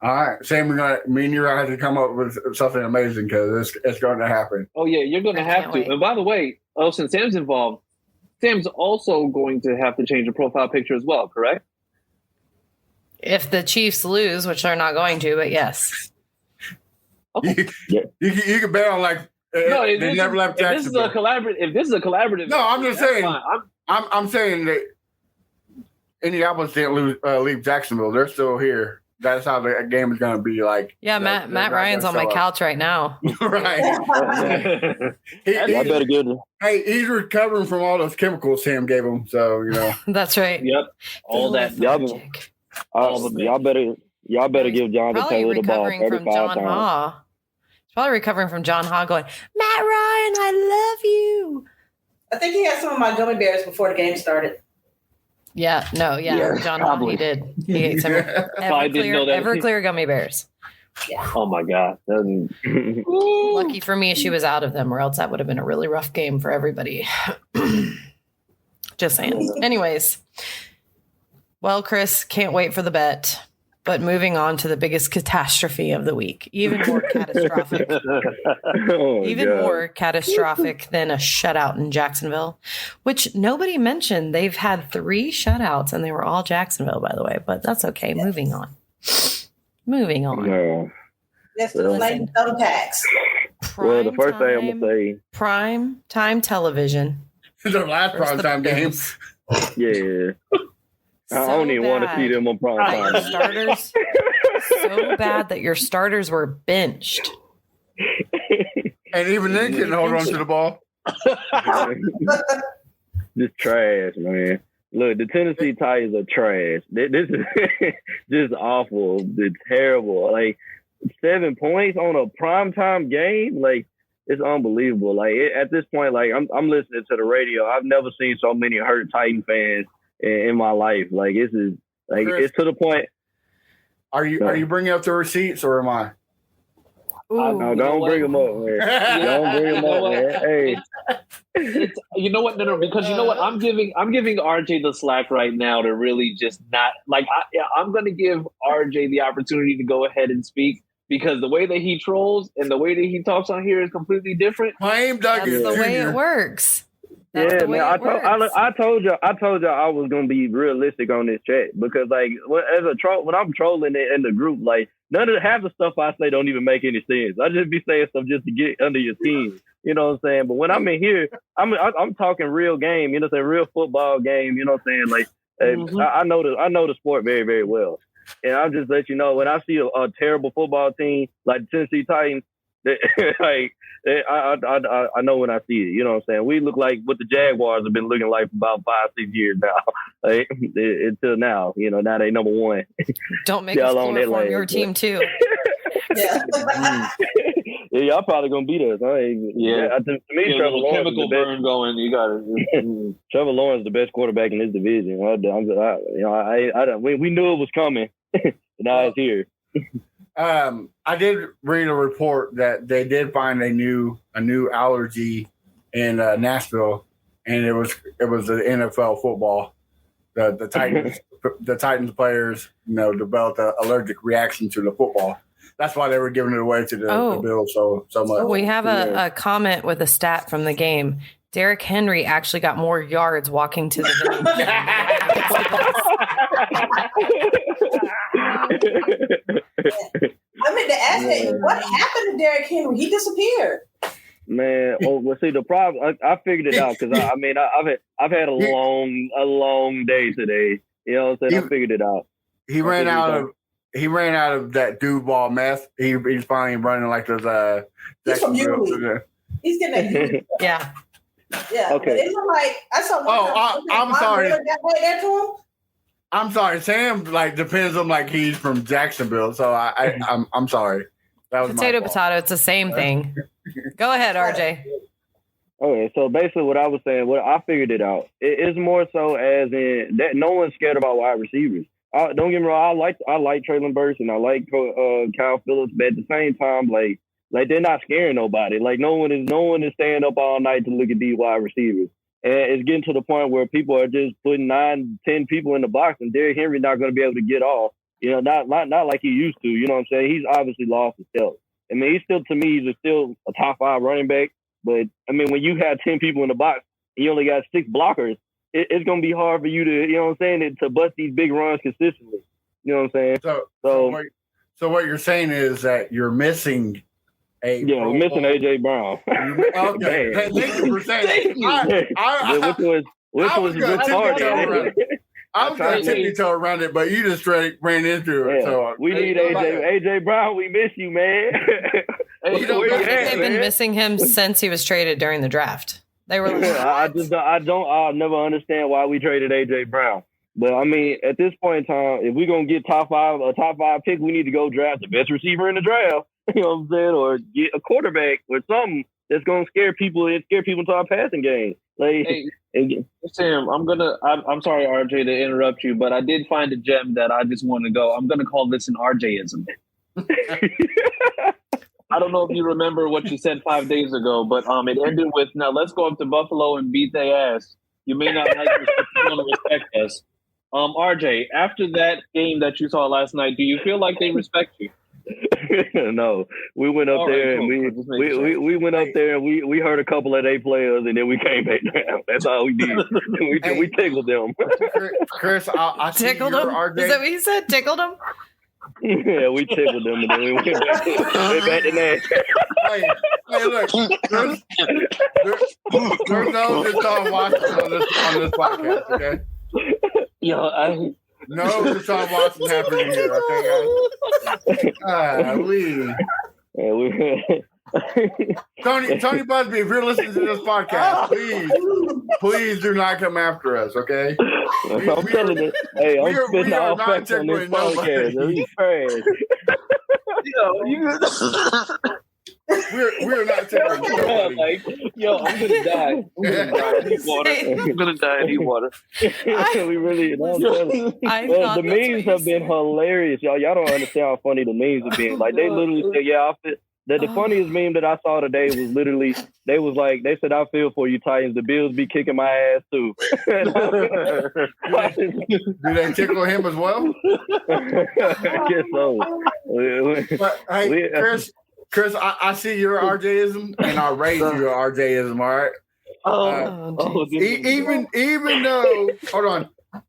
All right, Sam, me and you are going to have to come up with something amazing because it's going to happen. Oh, yeah, you're going to have to. And by the way, since Sam's involved, Sam's also going to have to change the profile picture as well, correct? If the Chiefs lose, which they're not going to, but yes. Okay. You can bet on they never left Jacksonville. If this is a collaborative, no, I'm just saying. I'm saying that Indianapolis didn't leave Jacksonville. They're still here. That's how the game is going to be like. Yeah, Matt Ryan's on my couch right now. Right. I better get it. Hey, he's recovering from all those chemicals Sam gave him, so That's right. Yep. All that. Y'all better give Jonathan Taylor the ball 35 times. He's probably recovering from John Ha going, Matt Ryan, I love you. I think he had some of my gummy bears before the game started. Yeah, John Ha, he did. He ate some Everclear gummy bears. Yeah. Oh my God. Lucky for me, she was out of them, or else that would have been a really rough game for everybody. Just saying. Anyways, well, Chris, can't wait for the bet. But moving on to the biggest catastrophe of the week, even more catastrophic. More catastrophic than a shutout in Jacksonville, which nobody mentioned. They've had 3 shutouts, and they were all Jacksonville, by the way. But that's okay. Moving on. Yeah. That's the late double tax. Well, the first thing I'm gonna say, prime time television. The last prime time game. Yeah. I don't even want to see them on prime time. Starters, so bad that your starters were benched. And even then couldn't hold on to the ball. Just trash, man. Look, the Tennessee Titans are trash. This is just awful. It's terrible. Like 7 points on a primetime game, like it's unbelievable. Like at this point, like I'm listening to the radio. I've never seen so many hurt Titan fans in my life. Like this is like Chris, it's to the point. Are you bringing up the receipts or am I? No, don't bring them up, man. Don't bring them up, man. Hey, you know what? No, because you know what? I'm giving RJ the slack right now to really just not like. I'm going to give RJ the opportunity to go ahead and speak because the way that he trolls and the way that he talks on here is completely different. Claim Doug That's the way it works. Yeah, man. I told you I was gonna be realistic on this chat because like as a troll when I'm trolling it in the group, like half the stuff I say don't even make any sense. I just be saying stuff just to get under your team. You know what I'm saying? But when I'm in here, I'm talking real game. You know what I'm saying? Real football game. You know what I'm saying? Like I know the sport very, very well. And I'll just let you know when I see a terrible football team like the Tennessee Titans, I know when I see it. You know what I'm saying? We look like what the Jaguars have been looking like for about 5-6 years now. Like, until now, you know, now they number one. Don't make us chloroform your team too. Yeah. Yeah, y'all probably gonna beat us. To me, Trevor Lawrence chemical burn going. You got it. Trevor Lawrence is the best quarterback in this division. We knew it was coming. Now it's here. I did read a report that they did find a new allergy in Nashville, and it was the NFL football. The Titans players, you know, developed an allergic reaction to the football. That's why they were giving it away to the Bills so much. We have a comment with a stat from the game. Derrick Henry actually got more yards walking to the venue. I meant to ask him, what happened to Derrick Henry? He disappeared. Man, see the problem. I figured it out because I've had a long day today. You know what I'm saying? I figured it out. He ran out of that Duval meth. He's finally running like those. He's from Uli. He's getting that. Yeah. Yeah. Okay. But it's like I saw. I'm sorry. That way there to him. I'm sorry. Sam depends on he's from Jacksonville, so I'm sorry. That was potato. It's the same thing. Go ahead, RJ. Okay, so basically what I was saying, I figured it out. It's more so as in that no one's scared about wide receivers. Don't get me wrong. I like Traylon Burks and I like Kyle Phillips, but at the same time, like they're not scaring nobody. Like no one is staying up all night to look at these wide receivers. And it's getting to the point where people are just putting 9-10 people in the box, and Derrick Henry not going to be able to get off. You know, not like he used to. You know what I'm saying? He's obviously lost his health. I mean, he's still a top 5 running back. But I mean, when you have 10 people in the box, and you only got 6 blockers, it's going to be hard for you to, you know what I'm saying, to bust these big runs consistently. You know what I'm saying? So what you're saying is that you're missing we're missing AJ Brown. Okay, hey, thank you for saying that. Which was retarded. I was going to tiptoe around it, but you just straight ran into it. Yeah. So we need AJ Brown. We miss you, man. They've been missing him since he was traded during the draft. They were. I'll never understand why we traded AJ Brown. But I mean, at this point in time, if we're gonna get a top 5 pick, we need to go draft the best receiver in the draft. You know what I'm saying, or get a quarterback or something that's gonna scare people into our passing game. Like, Sam, I'm sorry, RJ, to interrupt you, but I did find a gem that I just want to go. I'm gonna call this an RJism. I don't know if you remember what you said 5 days ago, but it ended with, now let's go up to Buffalo and beat their ass. You may not like us, but you want to respect us. RJ, after that game that you saw last night, do you feel like they respect you? No, we went up there and we went up there and we heard a couple of their players and then we came back down. That's all we did. We tickled them. Chris, I tickled them. Is that what you said? Tickled them? Yeah, we tickled them and then we went back to Nashville. Hey, look, there's no Deshaun Watson on this podcast, okay? No Deshaun Watson happening here, okay, guys? Tony Busby, if you're listening to this podcast, please do not come after us, okay? I'm telling you, hey, I'm spitting all facts on this podcast. He's trash. We're not tickling nobody. I'm gonna die. I'm gonna die in water. We really the memes have been hilarious, y'all. Y'all don't understand how funny the memes have been. Like they literally said, the funniest meme that I saw today was literally they said, I feel for you Titans. The Bills be kicking my ass too. Do they tickle him as well? I guess so. But, hey, Chris, I see your RJism and I raise your RJism, all right?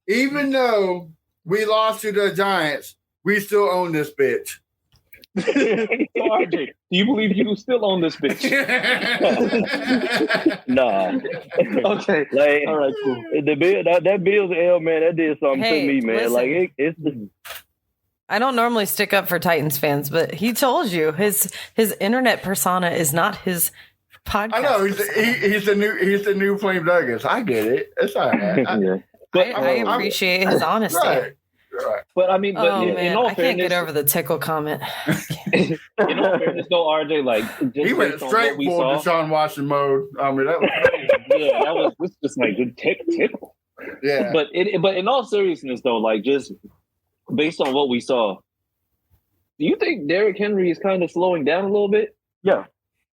Even though we lost to the Giants, we still own this bitch. RJ, do you believe you still own this bitch? Nah. Okay. Like, all right, cool. That Bills L, man, that did something Hey, to me, man. listen. Like it's I don't normally stick up for Titans fans, but he told you his internet persona is not his podcast. I know he's the new Flame Douglas. I get it. It's all right. yeah. But I appreciate his honesty. Right. But I mean, but Oh man, in all I can't fairness, get over the tickle comment. in all fairness, though, RJ, like just He went based on straight what we for saw, Deshaun Watson mode. I mean, that was yeah, that was just like good tickle. yeah. But in all seriousness, though, like just based on what we saw, do you think Derrick Henry is kind of slowing down a little bit? Yeah,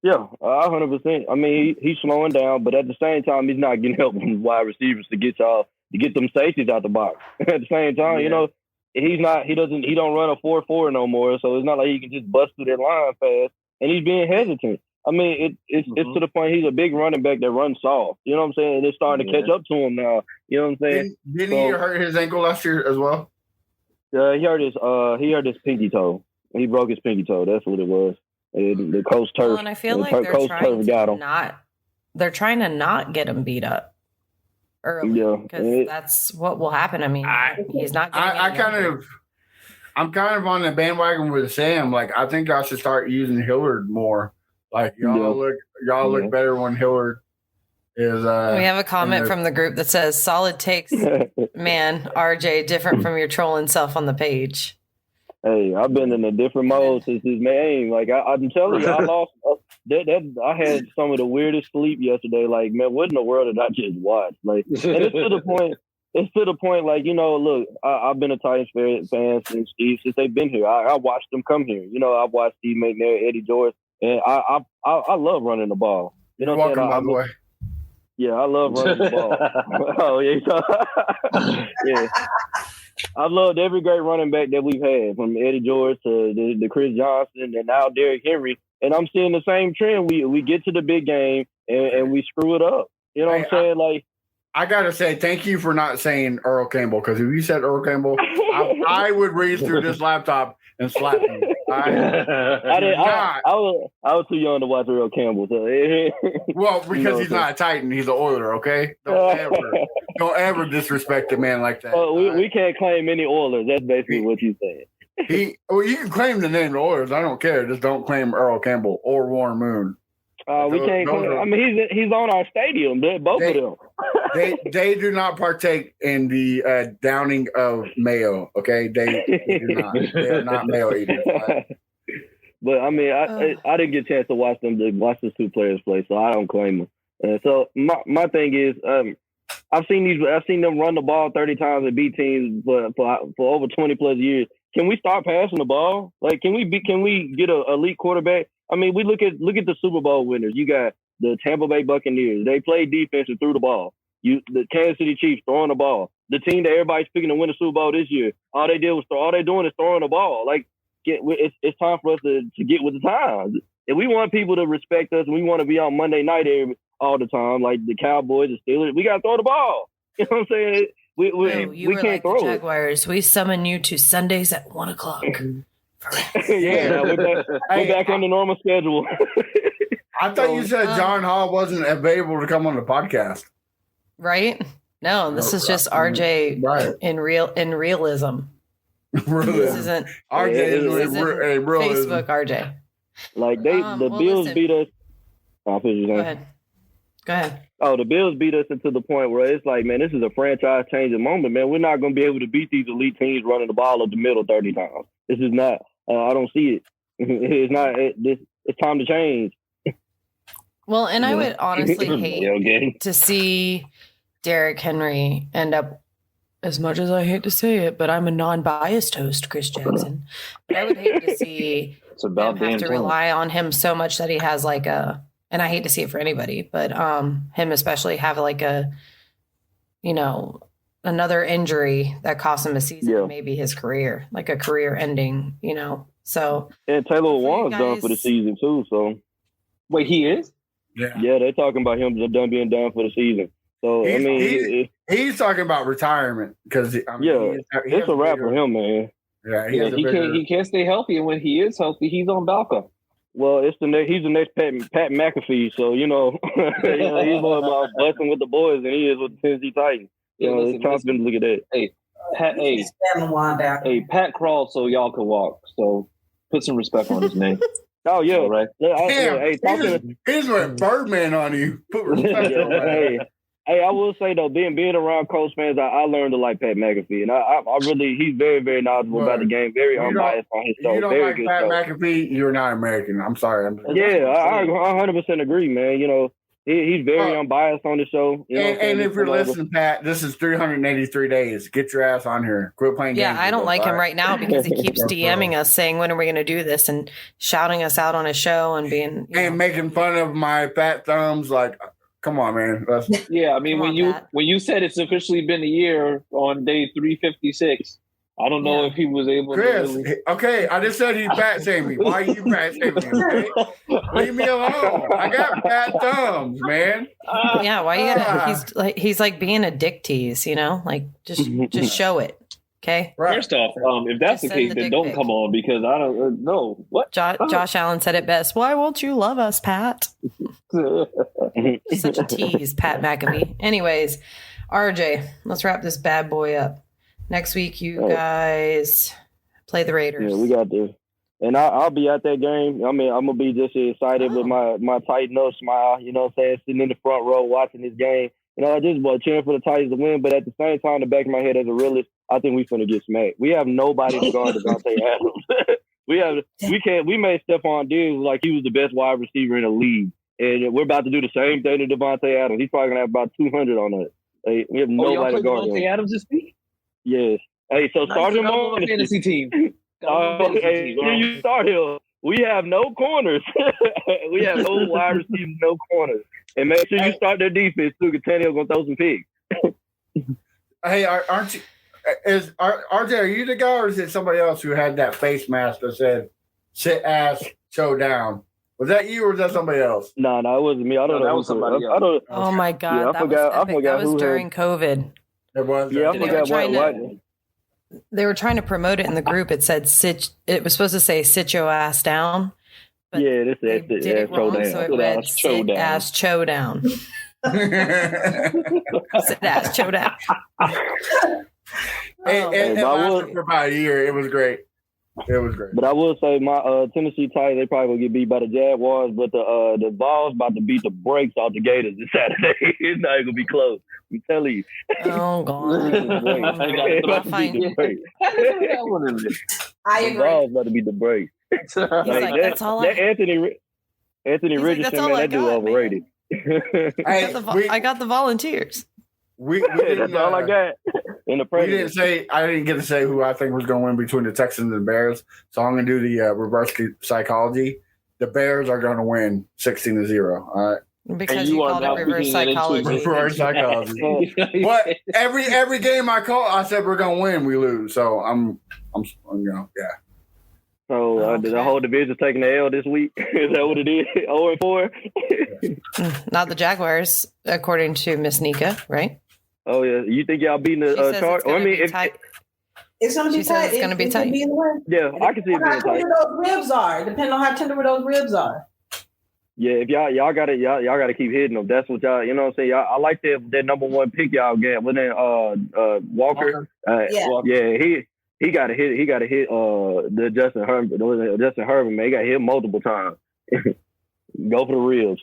100%. I mean, he's slowing down, but at the same time, he's not getting help from wide receivers to get them safeties out the box. At the same time, you know, he don't run a 4-4 no more, so it's not like he can just bust through that line fast. And he's being hesitant. I mean, it's to the point he's a big running back that runs soft. You know what I'm saying? And it's starting to catch up to him now. You know what I'm saying? Didn't he hurt his ankle last year as well? He hurt his pinky toe. He broke his pinky toe. That's what it was. The Coach turf. Well, and I feel like they're trying to not get him beat up early. Yeah, because that's what will happen. I mean, he's not. I'm kind of on the bandwagon with Sam. Like, I think I should start using Hillard more. Like, y'all look better when Hillard is. We have a comment from the group that says, "Solid takes, man. RJ, different from your trolling self on the page." Hey, I've been in a different mode since this man. Like I'm telling you, I lost. I had some of the weirdest sleep yesterday. Like, man, what in the world did I just watch? Like, and it's to the point. It's to the point. Like, you know, look, I've been a Titans fan since they've been here. I watched them come here. You know, I watched Steve McNair, Eddie George, and I love running the ball. You know what I'm saying? Yeah, I love running the ball. Oh yeah, yeah. I've loved every great running back that we've had, from Eddie George to the Chris Johnson and now Derrick Henry. And I'm seeing the same trend. We get to the big game and we screw it up. You know what I'm saying? Like, I gotta say, thank you for not saying Earl Campbell, because if you said Earl Campbell, I would read through this laptop and slap you. I was too young to watch Earl Campbell. So. Well, because he's not a Titan, he's an Oiler. Okay, don't ever disrespect a man like that. We can't claim any Oilers. That's basically what you're saying. You can claim the name of the Oilers. I don't care. Just don't claim Earl Campbell or Warren Moon. We can't. I mean, he's on our stadium. Both of them. They do not partake in the downing of mayo. Okay, they do not. They are not mayo eaters. But I mean, I didn't get a chance to watch those two players play, so I don't claim them. So my thing is, I've seen them run the ball 30 times and beat teams for over 20 plus years. Can we start passing the ball? Like, can we get an elite quarterback? I mean, we look at the Super Bowl winners. You got the Tampa Bay Buccaneers. They played defense and threw the ball. The Kansas City Chiefs throwing the ball. The team that everybody's picking to win the Super Bowl this year, all they're doing is throwing the ball. Like, it's time for us to get with the times. If we want people to respect us, and we want to be on Monday night all the time, like the Cowboys and Steelers, we got to throw the ball. You know what I'm saying? We can't like throw the Jaguars. We summon you to Sundays at 1:00. Yeah, we're back on the normal schedule. I thought you said John Hall wasn't available to come on the podcast. Right? No, this is just RJ in realism. This isn't RJ is realism. Facebook RJ. Like the Bills beat us. Go ahead. Oh, the Bills beat us into the point where it's like, man, this is a franchise-changing moment, man. We're not going to be able to beat these elite teams running the ball up the middle 30 times. This is not. I don't see it. It's not. It's time to change. Well, and I would honestly hate to see Derrick Henry end up, as much as I hate to say it, but I'm a non-biased host, Chris Jackson. But I would hate to see him have to rely on him so much that he has like a. And I hate to see it for anybody, but him especially have like another injury that cost him a season, maybe his career, like a career ending, So and Taylor Lewan's done for the season too. So wait, he is? Yeah, they're talking about him being done for the season. So he's talking about retirement because it's a wrap for him, man. Yeah, He can't stay healthy, and when he is healthy, he's on Balco. Well, he's the next Pat McAfee, so you know, he's more about busting with the boys than he is with the Tennessee Titans. It's confident to look at that. Pat crawled so y'all could walk. So put some respect on his name. Oh yeah, right. He's went Birdman on you. Put respect on that. Hey, I will say though, being around Colts fans, I learned to like Pat McAfee, and I really, he's very, very knowledgeable about the game, very unbiased on his show. You don't very like good Pat show. McAfee, you're not American. I'm sorry. I 100% agree, man. You know, he's very unbiased on the show. You know and if you're listening, Pat, this is 383 days. Get your ass on here. Quit playing games. Yeah, I don't like him right now because he keeps DMing us saying, when are we going to do this? And shouting us out on his show and being... And making fun of my fat thumbs. Like, come on, man. Yeah, I mean, when you said it's officially been a year on day 356, I don't know if he was able to... Okay, I just said he fat shaming me. Why are you fat shaming me? Okay? Leave me alone. I got fat thumbs, man. Yeah, why you gotta... He's like being a dick tease, you know? Like, just show it. Okay. Right. First off, if that's the case, then don't come on because I don't know what. Josh Allen said it best. Why won't you love us, Pat? Such a tease, Pat McAfee. Anyways, RJ, let's wrap this bad boy up. Next week, you guys play the Raiders. Yeah, we got this. And I'll be at that game. I mean, I'm going to be just excited with my tighten up smile, you know what I'm saying, sitting in the front row watching this game. You know, just cheering for the Titans to win, but at the same time, in the back of my head as a realist, I think we're finna get smacked. We have nobody to guard Devontae Adams. We made Stephon Diggs like he was the best wide receiver in the league. And we're about to do the same thing to Devontae Adams. He's probably gonna have about 200 on us. Hey, we have nobody to guard him. Devontae Adams this week? Yes. Hey, so start him on fantasy team. You start him. We have no corners. We have no wide receivers, no corners. And make sure you start their defense too, because Tannehill gonna throw some picks. Hey, aren't you? RJ, are you the guy, or is it somebody else who had that face mask that said "sit ass, show down"? Was that you, or was that somebody else? No, it wasn't me. I don't know. That was somebody else. Oh my God, that was during COVID. It was. Yeah, I forgot what. They were trying to promote it in the group. It said it was supposed to say "sit your ass down." But yeah, this is it wrong, so it read "sit ass, chow down." Sit ass, chow down. And lasted for about a year. It was great. But I will say my Tennessee Titans, they probably will get beat by the Jaguars, but the Vols about to beat the brakes off the Gators this Saturday. It's not going to be close. I'm telling you. Oh, God. I agree. The Vols about to beat the brakes. That's all Anthony Richardson, man, that dude overrated. I got the Volunteers. That's all I got. In the I didn't get to say who I think was going to win between the Texans and the Bears. So I'm going to do the reverse psychology. The Bears are going to win 16-0. All right. Because you called it reverse psychology. Reverse psychology. But every game I call, I said we're going to win. We lose. So I'm yeah. So the whole division taking the L this week. Is that what it is? 0-4. Not the Jaguars, according to Miss Nika, right? Oh yeah, you think y'all beating the Chargers? I mean, it's going to be tight. It's going to be tight. Yeah, I can see it being tight. Those ribs are, depending on how tender those ribs are. Yeah, if y'all got to keep hitting them. That's what y'all, you know what I'm saying. I like that number one pick y'all get. When Walker. He got to hit. He got to hit the Justin Herbert. Man, he got hit multiple times. Go for the ribs.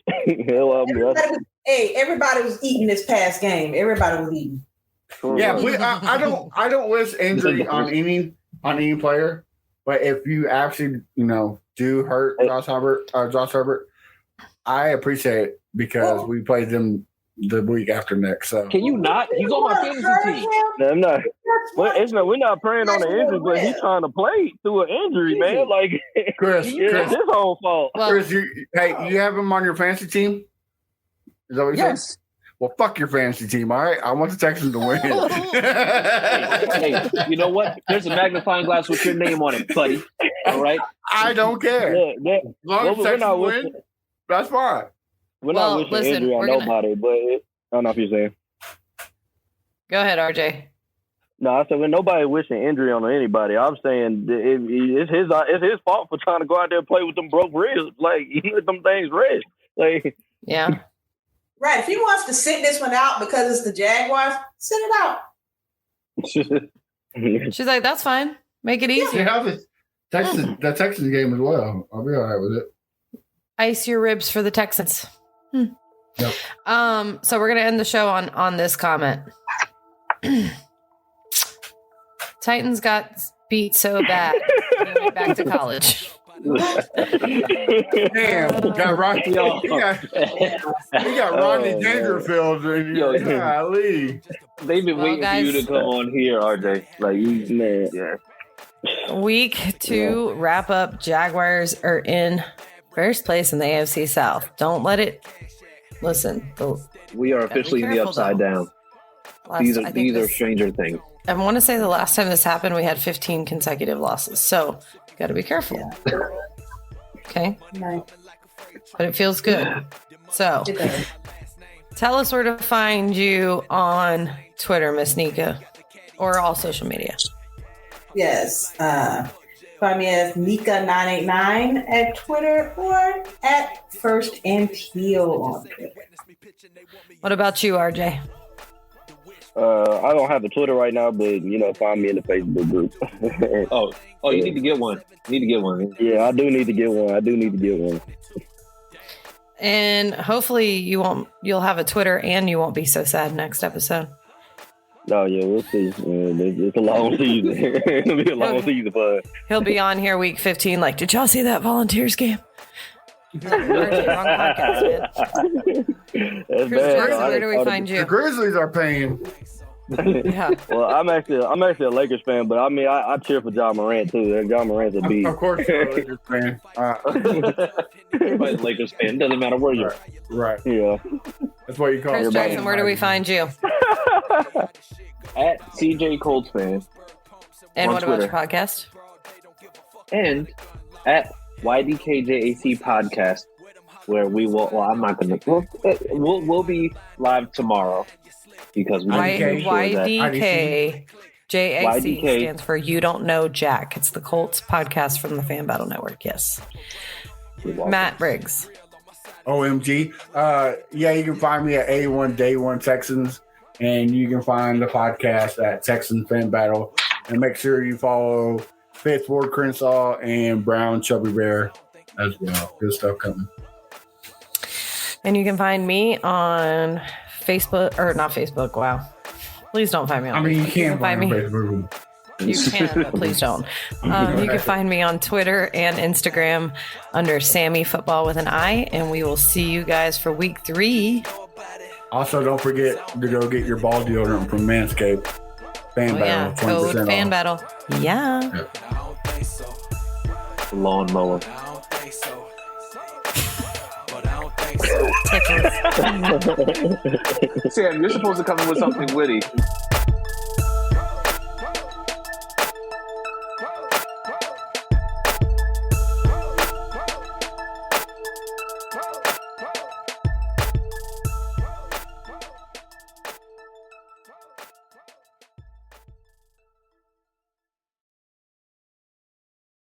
Everybody was eating this past game. Everybody was eating. Yeah, I don't wish injury on any player, but if you actually do hurt Josh Herbert, I appreciate it because we played them the week after next. So can you not? He's on my fantasy team. No, I'm not. We're not praying on the injury, but he's trying to play through an injury, man. Like Chris, it's his own fault. Chris, you have him on your fantasy team? Is that what you said? Well, fuck your fantasy team, all right? I want the Texans to win. hey, you know what? There's a magnifying glass with your name on it, buddy. All right? I don't care. As long as Texans win, that's fine. We're not wishing injury on nobody, but I don't know if you're saying. Go ahead, RJ. No, I said when nobody wishing injury on anybody. I'm saying it's his fault for trying to go out there and play with them broke ribs. Like he let them things rest. Like Yeah. Right. If he wants to sit this one out because it's the Jaguars, sit it out. She's like, that's fine. Make it easy. See how the Texans game as well. I'll be all right with it. Ice your ribs for the Texans. Yep. So we're gonna end the show on this comment. Titans got beat so bad they went back to college. Damn, got Rodney. He got Rodney Dangerfield. Golly. They've been waiting for you to come on here, RJ. Like, man, yeah. Week 2 wrap up. Jaguars are in first place in the AFC South. Don't let it. Listen, We are officially in the upside down. These are stranger things. I want to say the last time this happened, we had 15 consecutive losses. So, got to be careful. Okay? Nice. But it feels good. So, tell us where to find you on Twitter, Miss Nika, or all social media. Yes. Find me as Nika989 at Twitter or at First and Teal on Twitter. What about you, RJ? I don't have a Twitter right now, but find me in the Facebook group. Oh, you need to get one. Yeah, I do need to get one. And hopefully you'll have a Twitter and you won't be so sad next episode. Oh yeah, we'll see. It's a long season. It'll be a long season, but he'll be on here week 15. Like, did y'all see that Volunteers game? RJ, wrong podcast, man. Where do we find you? The Grizzlies are paying. Yeah. Well, I'm actually a Lakers fan, but I mean I cheer for John Morant too. John Morant's a beast. Of course, you're a Lakers fan. Everybody's a Lakers fan. Doesn't matter where you're. Right. Yeah. That's what you call Chris it. Jackson, where do we find you? At CJ Colts fan. And on what Twitter. about your podcast? And at YDKJAC podcast, where we will. Well, I'm not going to. We'll be live tomorrow because we YDK JAC YDK. stands for You Don't Know Jack. It's the Colts podcast from the Fan Battle Network. Yes. Matt Briggs. OMG. Yeah, you can find me at A1 Day 1 Texans, and you can find the podcast at Texans Fan Battle. And make sure you follow Fifth Ward Crenshaw and Brown Chubby Bear as well. Good stuff coming. And you can find me on Facebook, or not Facebook. Wow. Please don't find me on I mean, you Facebook. can't find me. Facebook. You can, but please don't. You can find me on Twitter and Instagram under Sammy Football with an I, and we will see you guys for week 3. Also, don't forget to go get your ball deodorant from Manscaped. Fan Battle, 20% code Fan off. Battle. Yeah. lawnmower. Tickles. Sam, you're supposed to come in with something witty.